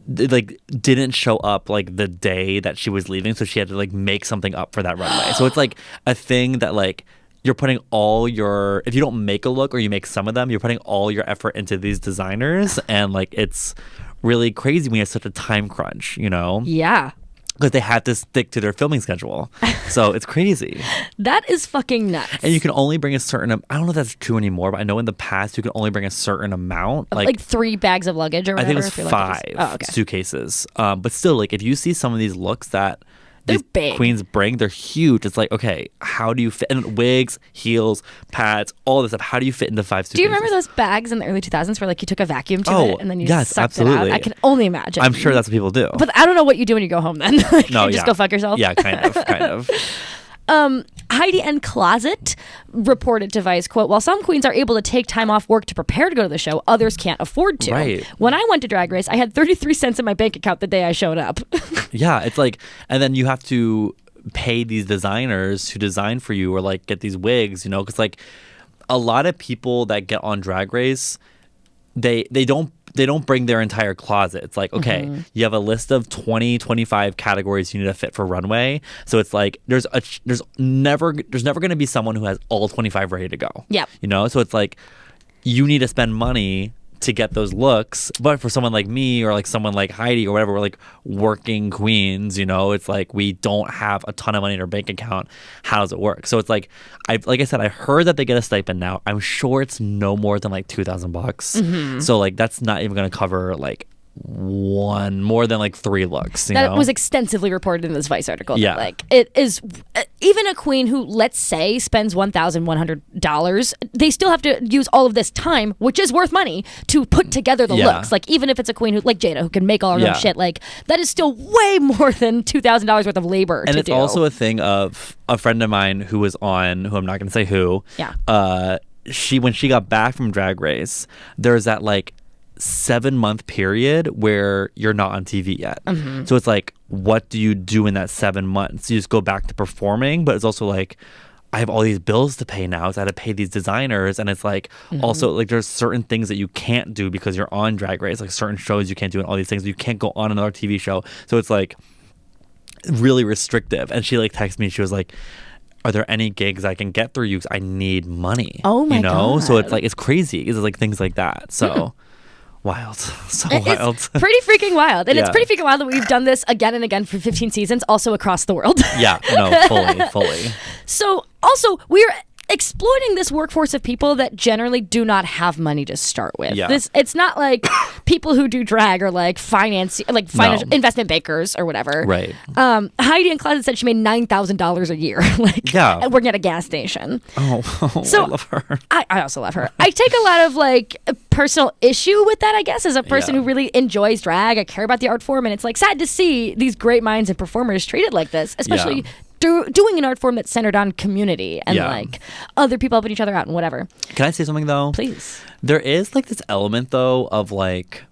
like didn't show up like the day that she was leaving, so she had to like make something up for that runway. So it's like a thing that like you're putting if you don't make a look or you make some of them, you're putting all your effort into these designers, and like it's really crazy when you have such a time crunch, you know? Yeah. Because they have to stick to their filming schedule. So it's crazy. That is fucking nuts. And you can only bring a certain... I don't know if that's true anymore, but I know in the past you can only bring a certain amount. Like 3 bags of luggage or whatever? I think it was 5 suitcases. But still, like if you see some of these looks that they're big. Queens bring, they're huge. It's like, okay, how do you fit in wigs, heels, pads, all this stuff? How do you fit into 5 suitcases? Do you remember those bags in the early 2000s where like you took a vacuum to it and then you sucked it out? I can only imagine. I'm sure that's what people do. But I don't know what you do when you go home then. Like, no, you just go fuck yourself? Yeah, kind of. Heidi and Closet reported to Vice, quote, while some queens are able to take time off work to prepare to go to the show, others can't afford to. Right. When I went to Drag Race, I had 33 cents in my bank account the day I showed up. Yeah, it's like, and then you have to pay these designers to design for you or like get these wigs, you know, because like a lot of people that get on Drag Race, they don't bring their entire closet. It's like, okay, you have a list of 20, 25 categories you need to fit for runway. So it's like there's never going to be someone who has all 25 ready to go. Yeah. You know, so it's like you need to spend money to get those looks. But for someone like me or like someone like Heidi or whatever, we're like working queens, you know, it's like we don't have a ton of money in our bank account. How does it work? So it's like like I said, I heard that they get a stipend now. I'm sure it's no more than like $2,000. So like that's not even going to cover like more than like 3 looks. That was extensively reported in this Vice article. Yeah. Like it is even a queen who, let's say, spends $1,100, they still have to use all of this time, which is worth money, to put together the looks. Like even if it's a queen who, like Jada, who can make all her own shit, like that is still way more than $2,000 worth of labor. And it's also a thing of a friend of mine who was on, who I'm not going to say who. Yeah. When she got back from Drag Race, there's that like 7-month period where you're not on TV yet. So it's like, what do you do in that 7 months? You just go back to performing, but it's also like, I have all these bills to pay now, so I had to pay these designers, and it's like also like there's certain things that you can't do because you're on Drag Race, like certain shows you can't do and all these things. You can't go on another TV show, so it's like really restrictive. And she like texted me, she was like, are there any gigs I can get through you? 'Cause I need money. Oh my God. So it's like, it's crazy. It's like things like that. So wild. So wild. It's pretty freaking wild. And it's pretty freaking wild that we've done this again and again for 15 seasons, also across the world. Yeah, no, fully. So also, we're exploiting this workforce of people that generally do not have money to start with. Yeah. It's not like people who do drag are like financial investment bankers or whatever. Right. Heidi in Closet said she made $9,000 a year, working at a gas station. Oh, so I love her. I also love her. I take a lot of like personal issue with that, I guess, as a person who really enjoys drag. I care about the art form, and it's like sad to see these great minds and performers treated like this, especially doing an art form that's centered on community and like other people helping each other out and whatever. Can I say something though? Please. There is like this element though of like,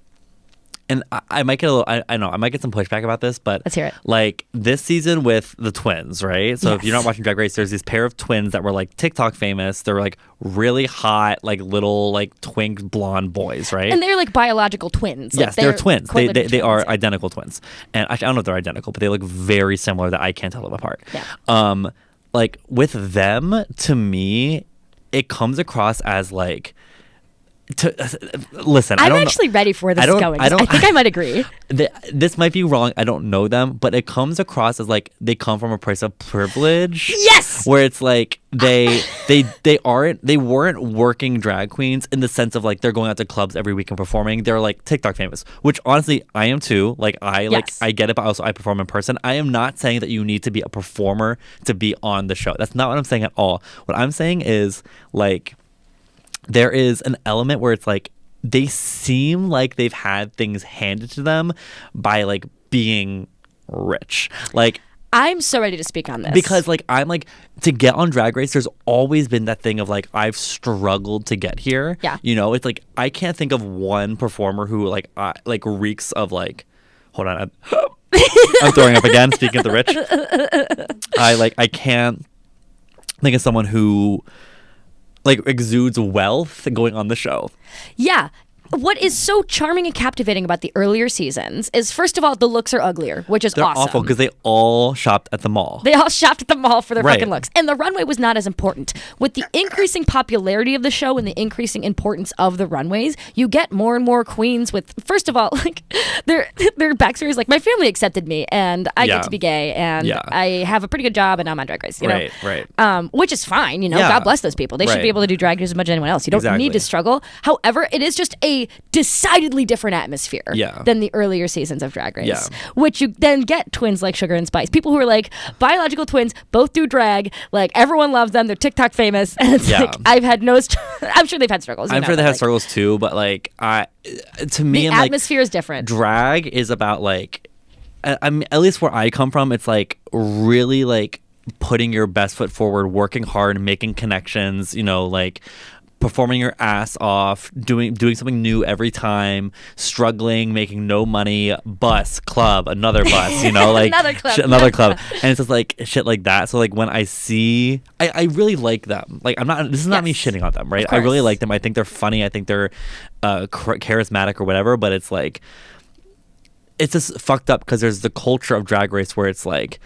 and I might get a little, I know I might get some pushback about this, but let's hear it. Like this season with the twins, right? So if you're not watching Drag Race, there's this pair of twins that were like TikTok famous. They're like really hot, like little like twink blonde boys, right? And they're like biological twins. Yes, they're twins. They twins, are identical twins. And actually, I don't know if they're identical, but they look very similar that I can't tell them apart. Yeah. Like with them, to me, it comes across as like, listen, I'm actually ready for this going. I think I might agree. This might be wrong. I don't know them, but it comes across as like they come from a place of privilege. Yes, where it's like they weren't working drag queens in the sense of like they're going out to clubs every week and performing. They're like TikTok famous, which honestly I am too. Like I get it, but also I perform in person. I am not saying that you need to be a performer to be on the show. That's not what I'm saying at all. What I'm saying is like, there is an element where it's like they seem like they've had things handed to them by like being rich. Like I'm so ready to speak on this because like I'm like, to get on Drag Race, there's always been that thing of like I've struggled to get here. Yeah, you know, it's like I can't think of one performer who like reeks of like, hold on, I'm throwing up again. Speaking of the rich, I can't think of someone who like exudes wealth going on the show. Yeah. What is so charming and captivating about the earlier seasons is, first of all, the looks are uglier, which is They're awesome. awful because they all shopped at the mall. They all shopped at the mall for their fucking looks. And the runway was not as important. With the increasing popularity of the show and the increasing importance of the runways, you get more and more queens with, first of all, like their backstory is like, my family accepted me and I get to be gay and I have a pretty good job and I'm on Drag Race, you know? Right. Which is fine, you know, God bless those people. They should be able to do drag as much as anyone else. You don't need to struggle. However, it is just a decidedly different atmosphere than the earlier seasons of Drag Race, which you then get twins like Sugar and Spice, people who are like biological twins, both do drag, like everyone loves them, they're TikTok famous, and it's like I'm sure they've had struggles. I'm sure they had struggles too, but like to me, the atmosphere is different. Drag is about like, at least where I come from, it's like really like putting your best foot forward, working hard, making connections, you know, like performing your ass off, doing something new every time, struggling, making no money, bus, club, another bus, you know, like another club. And it's just like shit like that. So like when I see, I really like them. Like this is not me shitting on them, right? I really like them. I think they're funny. I think they're charismatic or whatever, but it's like, it's just fucked up because there's the culture of Drag Race where it's like,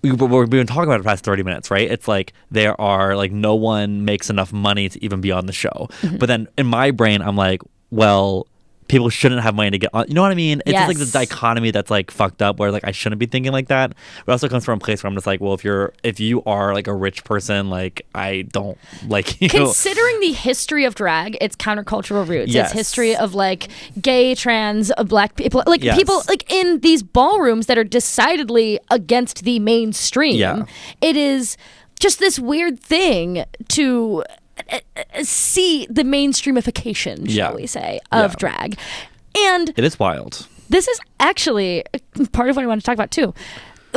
we've been talking about it for the past 30 minutes, right? It's like there are like no one makes enough money to even be on the show. Mm-hmm. But then in my brain, I'm like, well, people shouldn't have money to get on. You know what I mean? It's just like this dichotomy that's like fucked up where like I shouldn't be thinking like that. But it also comes from a place where I'm just like, well, if you are like a rich person, like I don't like you. Considering the history of drag, its countercultural roots, its history of like gay, trans, black people, like people like in these ballrooms that are decidedly against the mainstream. Yeah. It is just this weird thing to see the mainstreamification, shall we say, of drag. And it is wild. This is actually part of what I want to talk about too.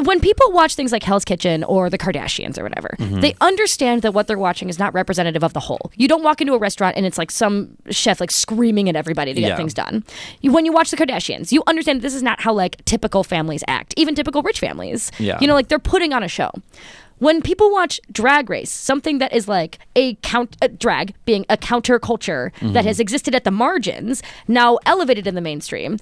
When people watch things like Hell's Kitchen or the Kardashians or whatever, they understand that what they're watching is not representative of the whole. You don't walk into a restaurant and it's like some chef like screaming at everybody to get things done. When you watch the Kardashians, you understand this is not how like typical families act, even typical rich families. Yeah. You know, like they're putting on a show. When people watch Drag Race, something that is like drag being a counterculture that has existed at the margins, now elevated in the mainstream,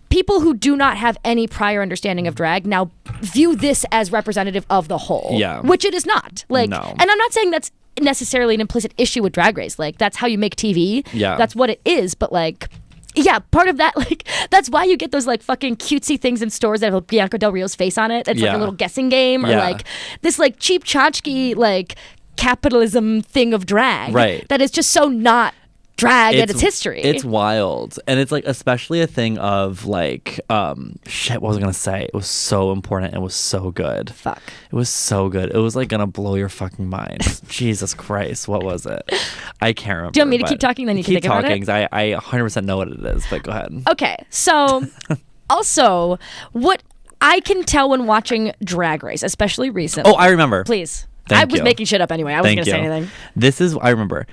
people who do not have any prior understanding of drag now view this as representative of the whole, which it is not. Like, no. And I'm not saying that's necessarily an implicit issue with Drag Race. Like, that's how you make TV. Yeah. That's what it is. But like, yeah, part of that, like, that's why you get those, like, fucking cutesy things in stores that have Bianca Del Rio's face on it. It's like a little guessing game. Or, like, this, like, cheap tchotchke, like, capitalism thing of drag. Right. That is just so not drag and its history. It's wild. And it's like especially a thing of like shit, what was I gonna say? It was so important. It was so good. Fuck. It was so good. It was like gonna blow your fucking mind. Jesus Christ, what was it? I can't remember. Do you want me to keep talking, then you can think about it? Keep talking, I 100% know what it is, but go ahead. Okay, so also what I can tell when watching Drag Race, especially recently. Oh, I remember. Please. Thank I was you. making shit up anyway. I wasn't going to say anything. I remember.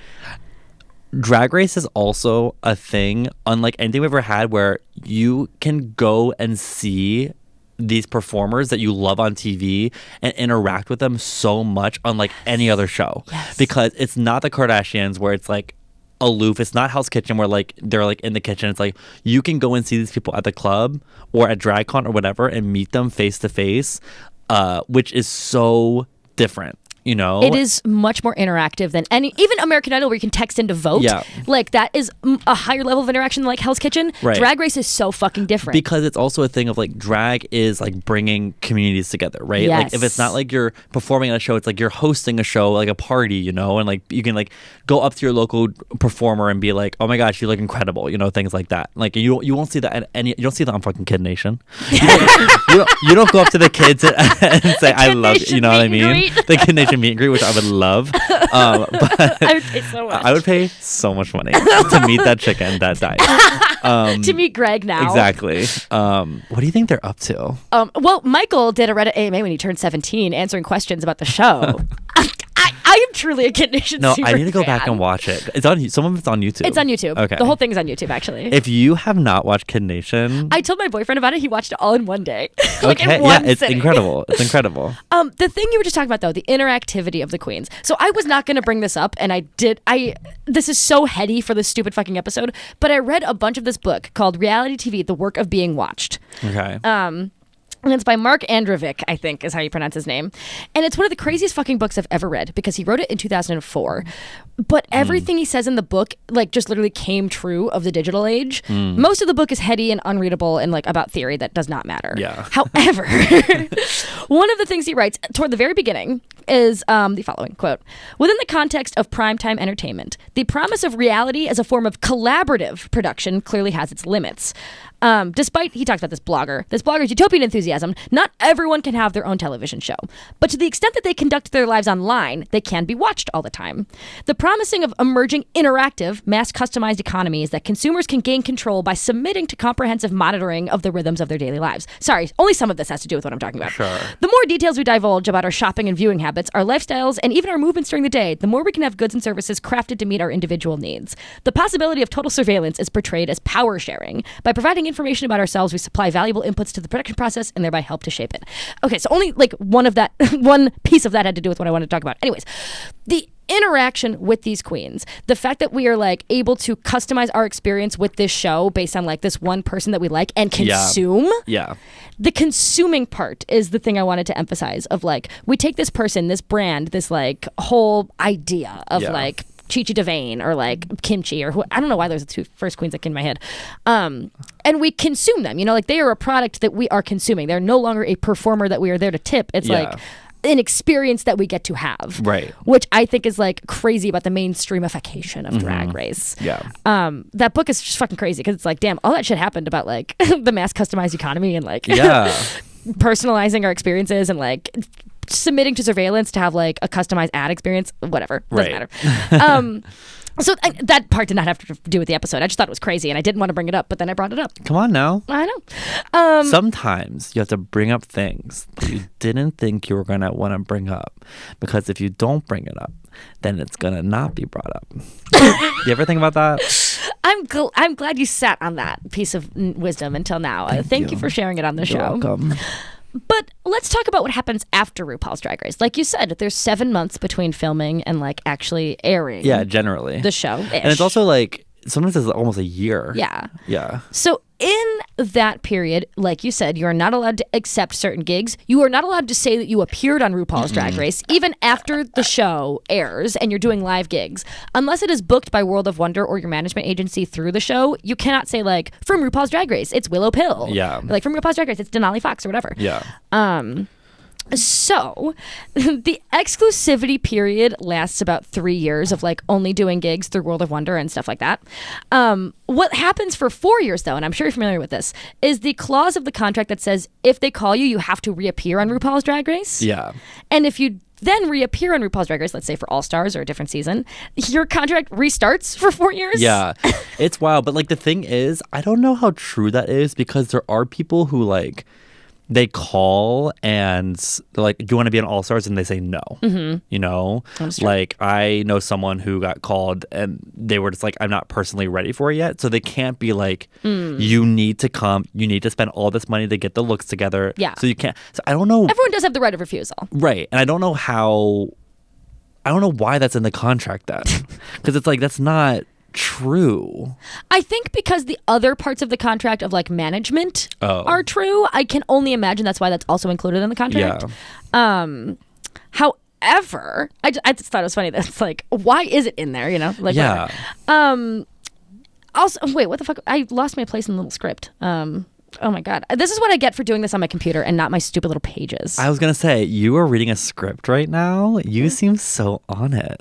Drag Race is also a thing, unlike anything we've ever had, where you can go and see these performers that you love on TV and interact with them so much, unlike any other show. Yes. Because it's not the Kardashians where it's like aloof. It's not Hell's Kitchen where like they're like in the kitchen. It's like you can go and see these people at the club or at DragCon or whatever and meet them face to face, which is so different. You know, it is much more interactive than even American Idol, where you can text in to vote. Yeah. Like that is a higher level of interaction than like Hell's Kitchen. Right. Drag Race is so fucking different because it's also a thing of like drag is like bringing communities together, right? Yes. Like if it's not like you're performing on a show, it's like you're hosting a show, like a party, you know, and like you can like go up to your local performer and be like, oh my gosh, you look incredible, you know, things like that. Like you won't see that at you don't see that on fucking Kid Nation. You don't go up to the kids and say I love you, you know what I mean? The Kid Nation meet and greet, which I would love. But I would pay so much. I would pay so much money to meet that chicken that died. To meet Greg now. Exactly. What do you think they're up to? Well, Michael did a Reddit AMA when he turned 17, answering questions about the show. I am truly a Kid Nation No, super I need to go fan. back and watch it. It's on. Some of it's on YouTube. It's on YouTube. Okay. The whole thing is on YouTube, actually. If you have not watched Kid Nation, I told my boyfriend about it. He watched it all in one day. Like okay, in one it's sitting. incredible. It's incredible. The thing you were just talking about, though, the interactivity of the queens. So I was not going to bring this up, and I did. This is so heady for this stupid fucking episode, but I read a bunch of this book called Reality TV: The Work of Being Watched. Okay. And it's by Mark Androvic, I think is how you pronounce his name. And it's one of the craziest fucking books I've ever read because he wrote it in 2004. But everything he says in the book, like, just literally came true of the digital age. Most of the book is heady and unreadable and, like, about theory that does not matter. Yeah. However, one of the things he writes toward the very beginning is the following, quote, "Within the context of primetime entertainment, the promise of reality as a form of collaborative production clearly has its limits. Despite," he talks about this blogger's utopian enthusiasm, "not everyone can have their own television show. But to the extent that they conduct their lives online, they can be watched all the time. The promising of emerging interactive, mass-customized economy is that consumers can gain control by submitting to comprehensive monitoring of the rhythms of their daily lives." Sorry, only some of this has to do with what I'm talking about. Sure. "The more details we divulge about our shopping and viewing habits, our lifestyles, and even our movements during the day, the more we can have goods and services crafted to meet our individual needs. The possibility of total surveillance is portrayed as power sharing. By providing information about ourselves, we supply valuable inputs to the production process and thereby help to shape it." Okay, so only like one piece of that had to do with what I wanted to talk about. Anyways, the interaction with these queens, the fact that we are like able to customize our experience with this show based on like this one person that we like and consume. Yeah. The consuming part is the thing I wanted to emphasize of like, we take this person, this brand, this like whole idea of like Chi-Chi DeVayne or like Kimchi or I don't know why those are the two first queens that came in my head. And we consume them, you know, like they are a product that we are consuming. They're no longer a performer that we are there to tip. It's like an experience that we get to have. Right. Which I think is like crazy about the mainstreamification of Drag Race. Yeah. That book is just fucking crazy because it's like, damn, all that shit happened about like the mass customized economy and like personalizing our experiences and like submitting to surveillance to have like a customized ad experience, whatever, doesn't matter. So that part did not have to do with the episode. I just thought it was crazy and I didn't want to bring it up, but then I brought it up. Come on now. I know. Sometimes you have to bring up things that you didn't think you were going to want to bring up, because if you don't bring it up, then it's going to not be brought up. You ever think about that? I'm glad you sat on that piece of wisdom until now. Thank you for sharing it on the show. Welcome. But let's talk about what happens after RuPaul's Drag Race. Like you said, there's 7 months between filming and like actually airing. Yeah, generally. The show. And it's also like sometimes it's almost a year. Yeah. Yeah. So in that period, like you said, you are not allowed to accept certain gigs. You are not allowed to say that you appeared on RuPaul's Drag Race, even after the show airs and you're doing live gigs. Unless it is booked by World of Wonder or your management agency through the show, you cannot say like, from RuPaul's Drag Race, it's Willow Pill. Yeah. Like from RuPaul's Drag Race, it's Denali Fox or whatever. Yeah. So, the exclusivity period lasts about 3 years of like only doing gigs through World of Wonder and stuff like that. What happens for 4 years, though, and I'm sure you're familiar with this, is the clause of the contract that says if they call you, you have to reappear on RuPaul's Drag Race. Yeah. And if you then reappear on RuPaul's Drag Race, let's say for All Stars or a different season, your contract restarts for 4 years. Yeah. It's wild. But like the thing is, I don't know how true that is because there are people who like they call and they're like, do you want to be on All Stars? And they say no. You know, like I know someone who got called and they were just like, I'm not personally ready for it yet. So they can't be like, you need to come. You need to spend all this money to get the looks together. Yeah. So you can't. So I don't know. Everyone does have the right of refusal. Right. And I don't know why that's in the contract then. Because it's like, that's not true. I think because the other parts of the contract of like management are true. I can only imagine that's why that's also included in the contract. Yeah. However, I just thought it was funny that it's like, why is it in there? You know, like yeah. Also, wait, what the fuck? I lost my place in the little script. Oh my god, this is what I get for doing this on my computer and not my stupid little pages. I was gonna say you are reading a script right now. You seem so on it.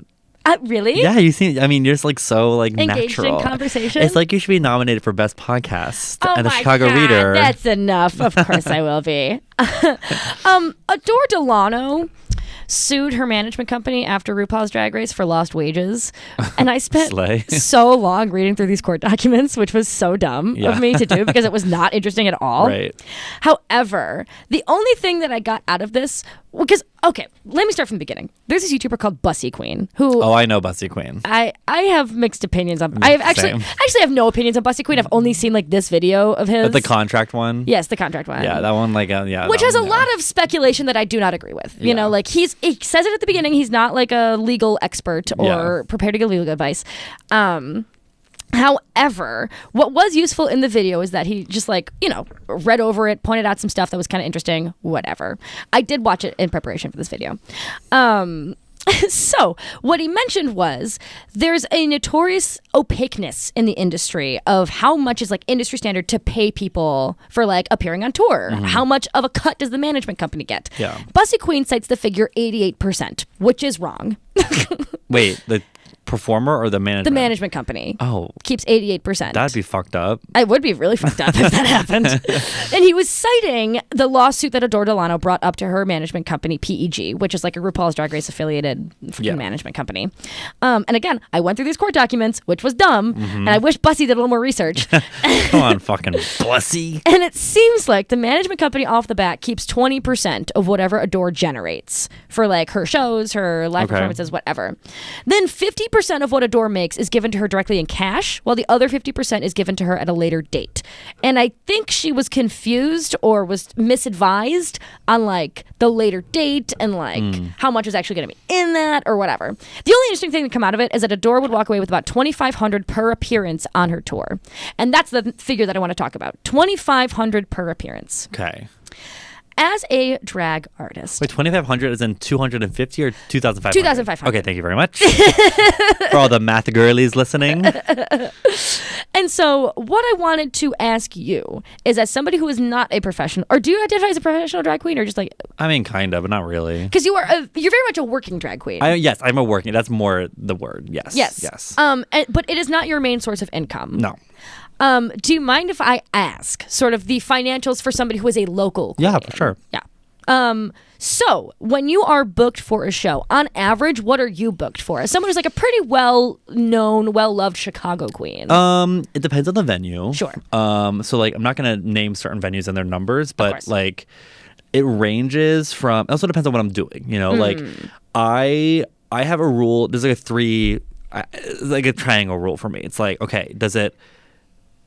Really? Yeah, you seem. I mean, you're just like so like engaged natural in conversation. It's like you should be nominated for best podcast at the Chicago Reader. That's enough. Of course, I will be. Adore Delano sued her management company after RuPaul's Drag Race for lost wages, and I spent so long reading through these court documents, which was so dumb of me to do because it was not interesting at all. Right. However, the only thing that I got out of this, because okay, let me start from the beginning. There's this YouTuber called Bussy Queen who I know Bussy Queen. I have mixed opinions on. I have actually have no opinions on Bussy Queen. I've only seen like this video of his. The contract one. Yes, the contract one. Yeah, that one which has a lot of speculation that I do not agree with. You know, like he says it at the beginning. He's not like a legal expert or prepared to give legal advice. However, what was useful in the video is that he just like, you know, read over it, pointed out some stuff that was kind of interesting, whatever. I did watch it in preparation for this video. So what he mentioned was there's a notorious opaqueness in the industry of how much is like industry standard to pay people for like appearing on tour. How much of a cut does the management company get? Yeah. Bussy Queen cites the figure 88%, which is wrong. Wait, the performer or the management? The management company. Keeps 88%. That'd be fucked up. It would be really fucked up if that happened. And he was citing the lawsuit that Adore Delano brought up to her management company, PEG, which is like a RuPaul's Drag Race affiliated management company. And again, I went through these court documents, which was dumb, and I wish Bussy did a little more research. Come on, fucking Bussy. And it seems like the management company off the bat keeps 20% of whatever Adore generates for like her shows, her live performances, whatever. Then 50% of what Adore makes is given to her directly in cash, while the other 50% is given to her at a later date. And I think she was confused or was misadvised on like the later date and like how much was actually going to be in that or whatever. The only interesting thing to come out of it is that Adore would walk away with about $2,500 per appearance on her tour. And that's the figure that I want to talk about. $2,500 per appearance. Okay. As a drag artist. Wait, 2,500 is in 250 or 2,500? 2,500. Okay, thank you very much. For all the math girlies listening. And so what I wanted to ask you is, as somebody who is not a professional, or do you identify as a professional drag queen or just like... I mean, kind of, but not really. Because you're very much a working drag queen. Yes, I'm a working. That's more the word. Yes. Yes. But it is not your main source of income. No. Do you mind if I ask sort of the financials for somebody who is a local queen? Yeah, for sure. Yeah. So when you are booked for a show, on average, what are you booked for? As someone who's like a pretty well-known, well-loved Chicago queen. It depends on the venue. Sure. So like I'm not gonna name certain venues and their numbers, but like it ranges from. It also depends on what I'm doing. You know, like I have a rule. There's like a triangle rule for me. It's like, okay,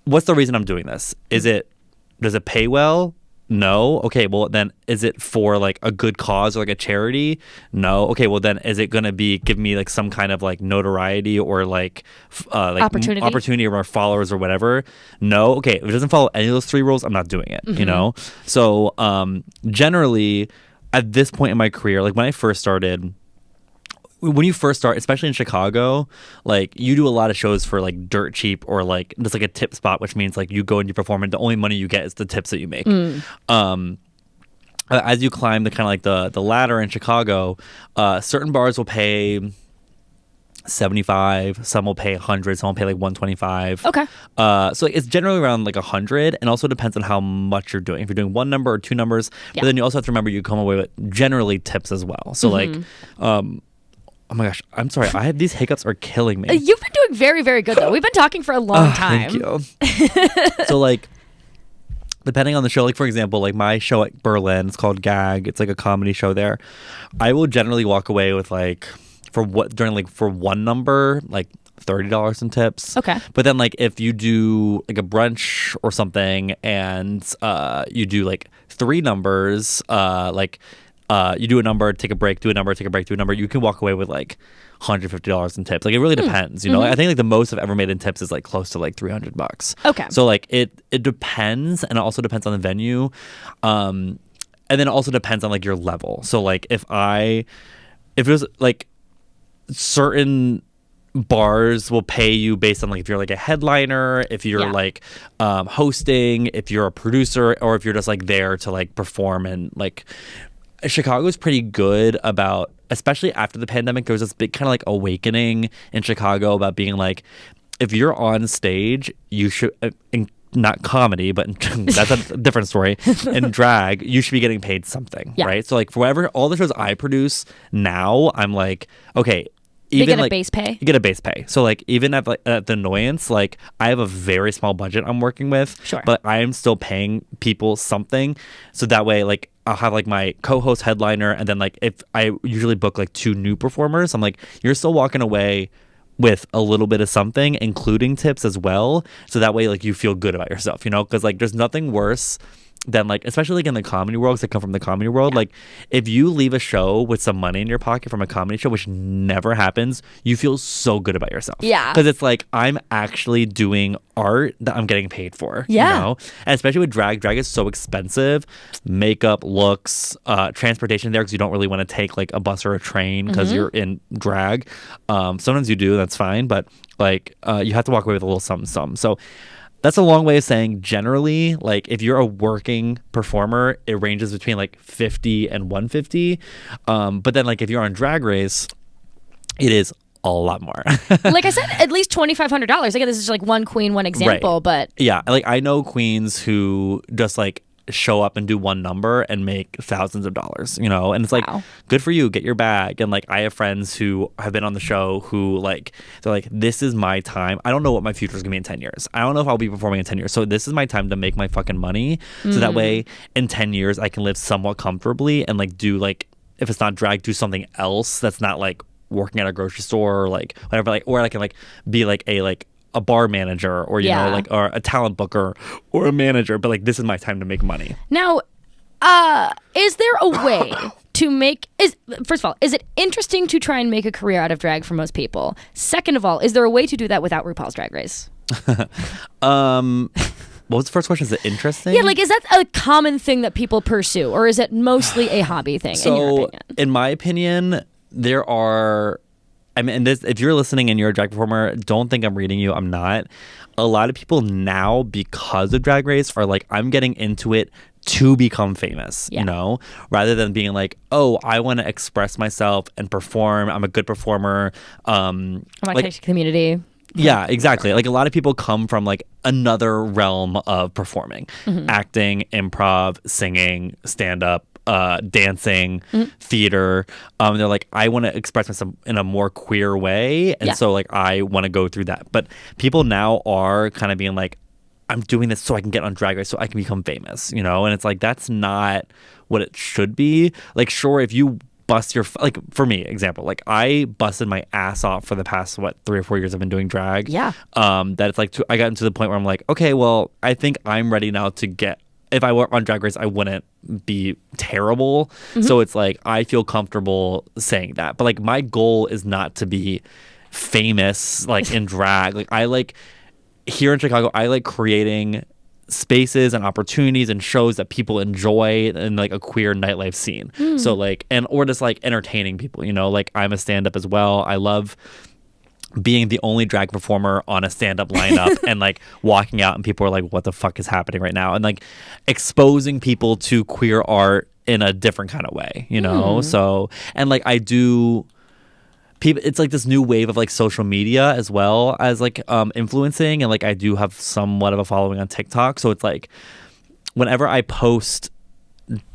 what's the reason I'm doing this? Does it pay well? No. Okay, well then is it for like a good cause or like a charity? No. Okay, well then is it going to give me like some kind of like notoriety or like opportunity or more followers or whatever? No. Okay, if it doesn't follow any of those three rules, I'm not doing it, you know? So, generally at this point in my career, like when I first started, when you first start, especially in Chicago, like you do a lot of shows for like dirt cheap or like just like a tip spot, which means like you go and you perform and the only money you get is the tips that you make. And as you climb the kind of like the ladder in Chicago, certain bars will pay 75, some will pay 100, some will pay like 125. Okay. So it's generally around like 100, and also depends on how much you're doing. If you're doing one number or two numbers, but then you also have to remember you come away with generally tips as well. So like, oh my gosh, I'm sorry, these hiccups are killing me. You've been doing very, very good though. We've been talking for a long time. Thank you. So like, depending on the show, like for example, like my show at Berlin, it's called Gag. It's like a comedy show there. I will generally walk away with like, for one number, like $30 in tips. Okay. But then like if you do like a brunch or something and you do like three numbers, you do a number, take a break, do a number, take a break, do a number, you can walk away with like $150 in tips. Like it really depends, you know. I think like the most I've ever made in tips is like close to like $300. Okay. So like it depends, and it also depends on the venue, and then it also depends on like your level. So like if it was like certain bars will pay you based on like if you're like a headliner, if you're like hosting, if you're a producer, or if you're just like there to like perform. And like Chicago's pretty good about, especially after the pandemic, there was this big kind of like awakening in Chicago about being like, if you're on stage, you should not comedy, but that's a different story. In drag, you should be getting paid something, right? So like for whatever, all the shows I produce now, I'm like, okay, even they get like, a base pay? You get a base pay. So like even at the Annoyance, like I have a very small budget I'm working with, but I am still paying people something. So that way, like I'll have like my co-host headliner, and then like if I usually book like 2 new performers, I'm like, you're still walking away with a little bit of something, including tips as well. So that way, like you feel good about yourself, you know? Because like there's nothing worse than like, especially like in the comedy world, because I come from the comedy world, like if you leave a show with some money in your pocket from a comedy show, which never happens, you feel so good about yourself. Yeah. Because it's like, I'm actually doing art that I'm getting paid for. Yeah. You know? And especially with drag is so expensive. Makeup, looks, transportation there, because you don't really want to take like a bus or a train because you're in drag. Sometimes you do, that's fine. But like you have to walk away with a little something. So that's a long way of saying generally, like if you're a working performer, it ranges between like 50 and 150. But then like if you're on Drag Race, it is a lot more. Like I said, at least $2,500. Again, this is just like one queen, one example, but yeah, like I know queens who just like show up and do one number and make thousands of dollars, you know. And it's like, good for you, get your bag. And like I have friends who have been on the show who like, they're like, this is my time. I don't know what my future is gonna be in 10 years. I don't know if I'll be performing in 10 years, so this is my time to make my fucking money, so that way in 10 years I can live somewhat comfortably and like do, like, if it's not drag, do something else that's not like working at a grocery store or like whatever, like, or I can like be like a bar manager, or you know, like, or a talent booker or a manager, but like this is my time to make money. Now, is there a way to make, first of all, is it interesting to try and make a career out of drag for most people? Second of all, is there a way to do that without RuPaul's Drag Race? What was the first question? Is it interesting? Yeah, like, is that a common thing that people pursue, or is it mostly a hobby thing, in your opinion? In my opinion, there are, I mean, and this, if you're listening and you're a drag performer, don't think I'm reading you. I'm not. A lot of people now, because of Drag Race, are like, I'm getting into it to become famous, you know, rather than being like, oh, I want to express myself and perform. I'm a good performer. I want to connect to the community. Yeah, exactly. Like a lot of people come from like another realm of performing, acting, improv, singing, stand-up, dancing, theater. They're like, I want to express myself in a more queer way, and so like I want to go through that. But people now are kind of being like, I'm doing this so I can get on Drag Race, so I can become famous, you know. And it's like, that's not what it should be. Like, sure, if you bust your, like, for me, example, like I busted my ass off for the past 3 or 4 years I've been doing drag. That it's like I got to the point where I'm like, okay, well, I think I'm ready now to get, if I were on Drag Race, I wouldn't be terrible. So it's like, I feel comfortable saying that. But like, my goal is not to be famous, like in drag. Like, I like, here in Chicago, I like creating spaces and opportunities and shows that people enjoy in like a queer nightlife scene. So like, and or just like entertaining people, you know, like I'm a stand-up as well. I love being the only drag performer on a stand-up lineup and like walking out and people are like, what the fuck is happening right now? And like exposing people to queer art in a different kind of way, you know? So, and like I do, people, it's like this new wave of like social media as well as like influencing. And like I do have somewhat of a following on TikTok. So it's like whenever I post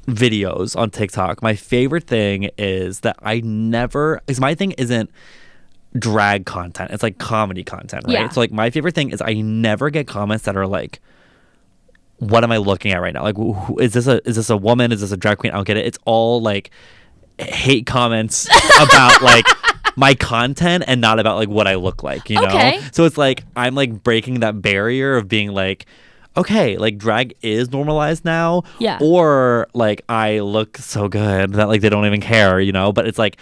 videos on TikTok, my favorite thing is that because my thing isn't drag content, it's like comedy content, right? Yeah. So like my favorite thing is I never get comments that are like, what am I looking at right now? Like, is this a woman? Is this a drag queen? I don't get it. It's all like hate comments about like my content and not about like what I look like, you know? Okay. So it's like I'm like breaking that barrier of being like, okay, like drag is normalized now. Yeah. Or like I look so good that like they don't even care, you know? But it's like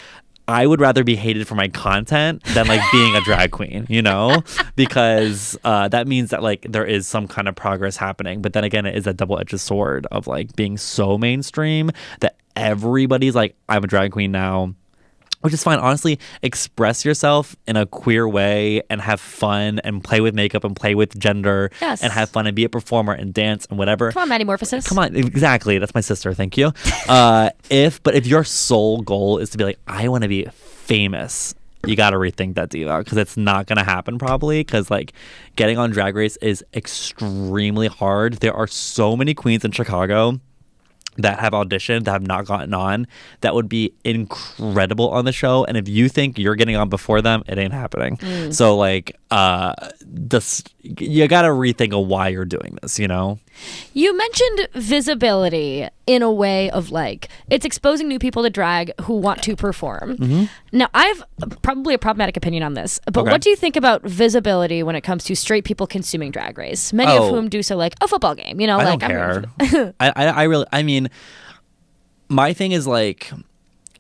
I would rather be hated for my content than like being a drag queen, you know? Because that means that like there is some kind of progress happening. But then again, it is a double-edged sword of like being so mainstream that everybody's like, I'm a drag queen now. Which is fine. Honestly, express yourself in a queer way and have fun and play with makeup and play with gender and have fun and be a performer and dance and whatever. Come on, Metamorphosis. Come on. Exactly. That's my sister. Thank you. But if your sole goal is to be like, I want to be famous, you got to rethink that diva because it's not going to happen probably because like getting on Drag Race is extremely hard. There are so many queens in Chicago that have auditioned that have not gotten on that would be incredible on the show, and if you think you're getting on before them, it ain't happening. So like you gotta rethink of why you're doing this, you know? You mentioned visibility in a way of like it's exposing new people to drag who want to perform. Now I've probably a problematic opinion on this, but what do you think about visibility when it comes to straight people consuming Drag Race, many of whom do so like a football game, you know? I like don't care. I mean, my thing is like,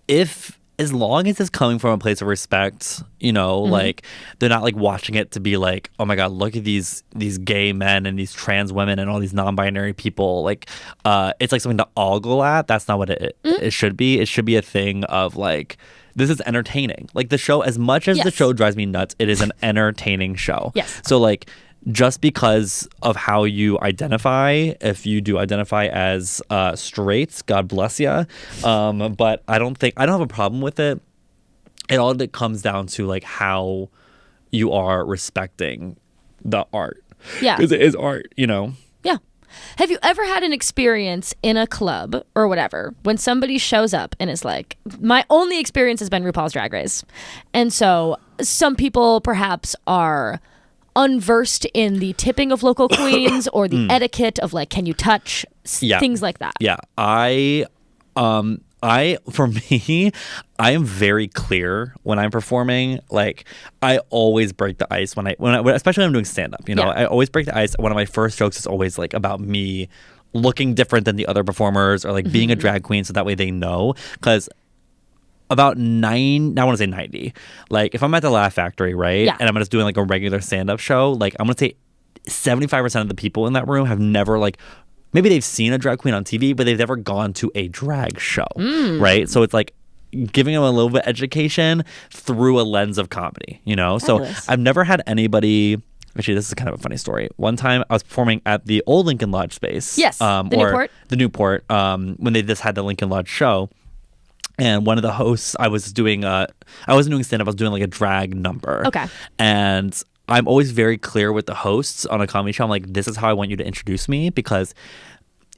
as long as it's coming from a place of respect, you know, like they're not like watching it to be like, oh my God, look at these gay men and these trans women and all these non-binary people. Like, it's like something to ogle at. That's not what it should be. It should be a thing of like, this is entertaining. Like the show, as much as the show drives me nuts, it is an entertaining show. Yes. So like, just because of how you identify, if you do identify as straight, God bless you. But I don't have a problem with it. It all comes down to like how you are respecting the art. Yeah. Because it is art, you know? Yeah. Have you ever had an experience in a club or whatever when somebody shows up and is like, my only experience has been RuPaul's Drag Race. And so some people perhaps are unversed in the tipping of local queens or the etiquette of like, can you touch things like that? Yeah. For me, I am very clear when I'm performing. Like, I always break the ice when especially when I'm doing stand up, you know, I always break the ice. One of my first jokes is always like about me looking different than the other performers or like being a drag queen. So that way they know, because about I want to say 90. Like if I'm at the Laugh Factory, right? Yeah. And I'm just doing like a regular stand-up show, like I'm going to say 75% of the people in that room have never like, maybe they've seen a drag queen on TV, but they've never gone to a drag show, right? So it's like giving them a little bit of education through a lens of comedy, you know? Fabulous. So I've never had anybody... Actually, this is kind of a funny story. One time I was performing at the old Lincoln Lodge space. Yes, the Newport, when they just had the Lincoln Lodge show. And one of the hosts, I wasn't doing stand-up, I was doing like a drag number. Okay. And I'm always very clear with the hosts on a comedy show. I'm like, this is how I want you to introduce me, because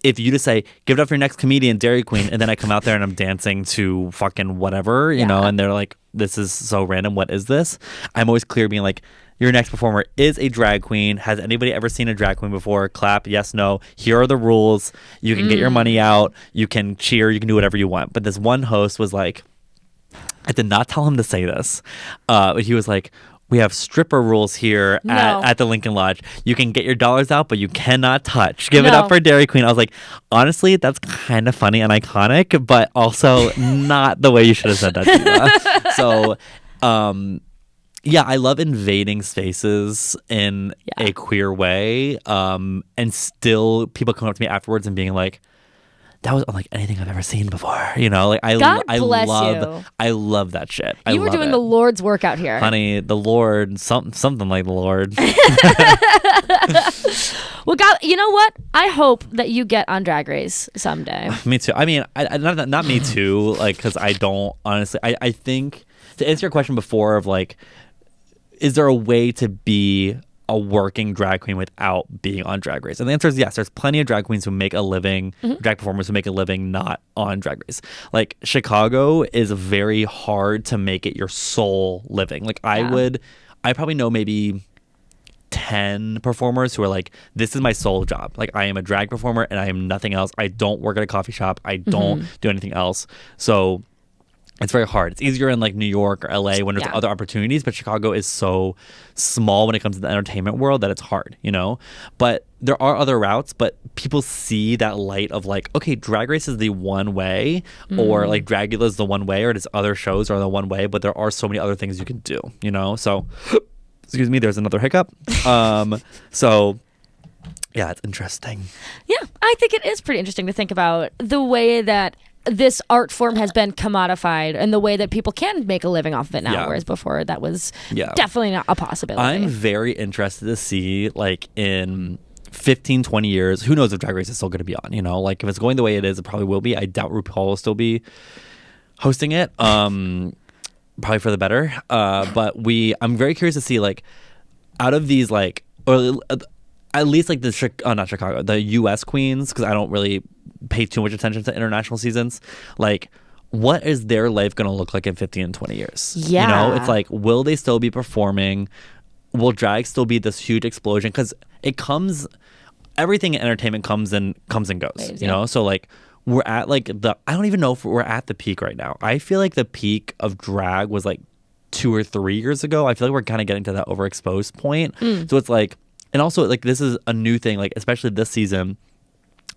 if you just say, give it up for your next comedian, Derry Queen, and then I come out there and I'm dancing to fucking whatever, you know, and they're like, this is so random, what is this? I'm always clear being like, your next performer is a drag queen. Has anybody ever seen a drag queen before? Clap, yes, no. Here are the rules. You can get your money out. You can cheer. You can do whatever you want. But this one host was like, I did not tell him to say this. But he was like, we have stripper rules here at the Lincoln Lodge. You can get your dollars out, but you cannot touch. Give it up for Derry Queen. I was like, honestly, that's kind of funny and iconic, but also not the way you should have said that, Diva. So, yeah, I love invading spaces in a queer way, and still people come up to me afterwards and being like, that was unlike anything I've ever seen before. You know, like God bless you. I love that shit. You were doing the Lord's work out here. Honey, the Lord, something like the Lord. Well, God, you know what? I hope that you get on Drag Race someday. Me too. I mean, not me too, like, because I don't, honestly, I think, to answer your question before of, like, is there a way to be a working drag queen without being on Drag Race? And the answer is yes. There's plenty of drag queens who make a living, drag performers who make a living not on Drag Race. Like, Chicago is very hard to make it your sole living. Like, I probably know maybe 10 performers who are like, this is my sole job. Like, I am a drag performer and I am nothing else. I don't work at a coffee shop. I don't do anything else. So it's very hard. It's easier in like New York or LA when there's other opportunities, but Chicago is so small when it comes to the entertainment world that it's hard, you know? But there are other routes, but people see that light of like, okay, Drag Race is the one way, or like Dragula is the one way, or these other shows are the one way, but there are so many other things you can do, you know? So excuse me, there's another hiccup. So yeah, it's interesting. Yeah, I think it is pretty interesting to think about the way that this art form has been commodified and the way that people can make a living off of it now, whereas before that was definitely not a possibility. I'm very interested to see, like, in 15, 20 years, who knows if Drag Race is still going to be on, you know? Like, if it's going the way it is, it probably will be. I doubt RuPaul will still be hosting it. Probably for the better. But I'm very curious to see, like, out of these, like, or at least like not Chicago, the U.S. queens, because I don't really pay too much attention to international seasons. Like, what is their life going to look like in 15 and 20 years? Yeah. You know, it's like, will they still be performing? Will drag still be this huge explosion? Because everything in entertainment comes and goes, you know? So, like, we're at like I don't even know if we're at the peak right now. I feel like the peak of drag was like 2 or 3 years ago. I feel like we're kind of getting to that overexposed point. So it's like, and also like this is a new thing, like especially this season,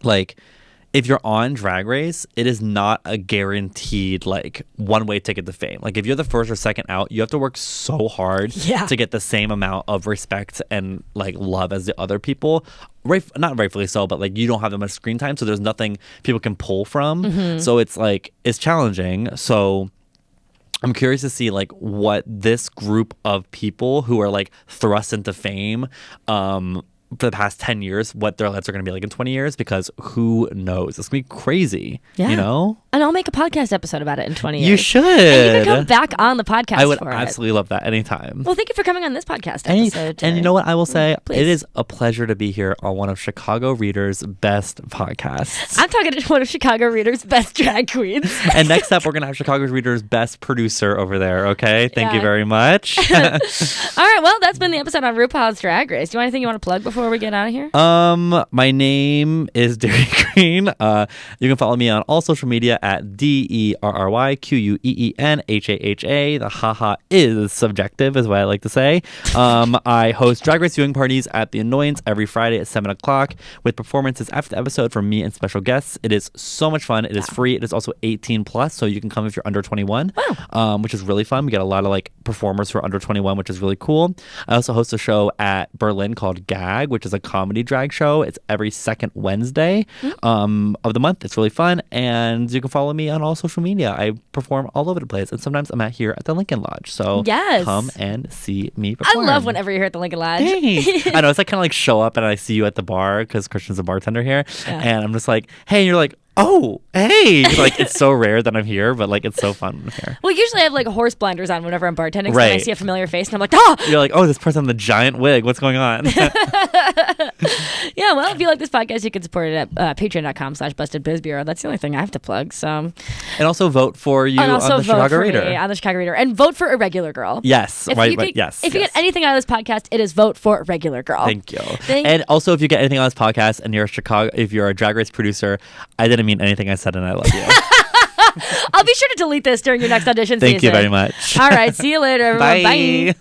like if you're on Drag Race, it is not a guaranteed like one-way ticket to fame. Like if you're the first or second out, you have to work so hard to get the same amount of respect and like love as the other people. Not rightfully so, but like you don't have that much screen time, so there's nothing people can pull from. So it's like, it's challenging. So I'm curious to see like what this group of people who are like thrust into fame for the past 10 years, what their lives are going to be like in 20 years, because who knows? It's going to be crazy, you know? And I'll make a podcast episode about it in 20 years. You should. And you can come back on the podcast I would for absolutely love that anytime. Well, thank you for coming on this podcast episode. And you know what I will say? Please. It is a pleasure to be here on one of Chicago Reader's best podcasts. I'm talking to one of Chicago Reader's best drag queens. And next up, we're going to have Chicago Reader's best producer over there, okay? Thank you very much. All right, well, that's been the episode on RuPaul's Drag Race. Do you want anything you want to plug before we get out of here? My name is Derry Queen. You can follow me on all social media at DerryQueenHAHA. The haha is subjective, is what I like to say. I host Drag Race viewing parties at The Annoyance every Friday at 7 o'clock with performances after the episode from me and special guests. It is so much fun. It is free. It is also 18 plus, so you can come if you're under 21, which is really fun. We get a lot of like performers who are under 21, which is really cool. I also host a show at Berlin called Gag, which is a comedy drag show. It's every second Wednesday of the month. It's really fun, and you can follow me on all social media. I perform all over the place, and sometimes I'm here at the Lincoln Lodge. So come and see me perform. I love whenever you're here at the Lincoln Lodge. Hey. I know, it's like kind of like show up and I see you at the bar because Christian's a bartender here, and I'm just like, hey, and you're like, oh, hey. Like, it's so rare that I'm here, but like, it's so fun when I'm here. Well, usually I have like horse blinders on whenever I'm bartending, so when I see a familiar face and I'm like, oh! You're like, oh, this person in the giant wig. What's going on? Yeah, well, if you like this podcast, you can support it at patreon.com/bustedbizbureau. That's the only thing I have to plug. So, and also vote for you on the Chicago Reader. On the Chicago Reader. And vote for Irregular Girl. Yes. If you get anything out of this podcast, it is vote for Irregular Girl. Thank you. And also, if you get anything out of this podcast and if you're a Drag Race producer, I didn't mean anything I said, and I love you. I'll be sure to delete this during your next audition season. Thank you very much. All right. See you later, everyone. Bye.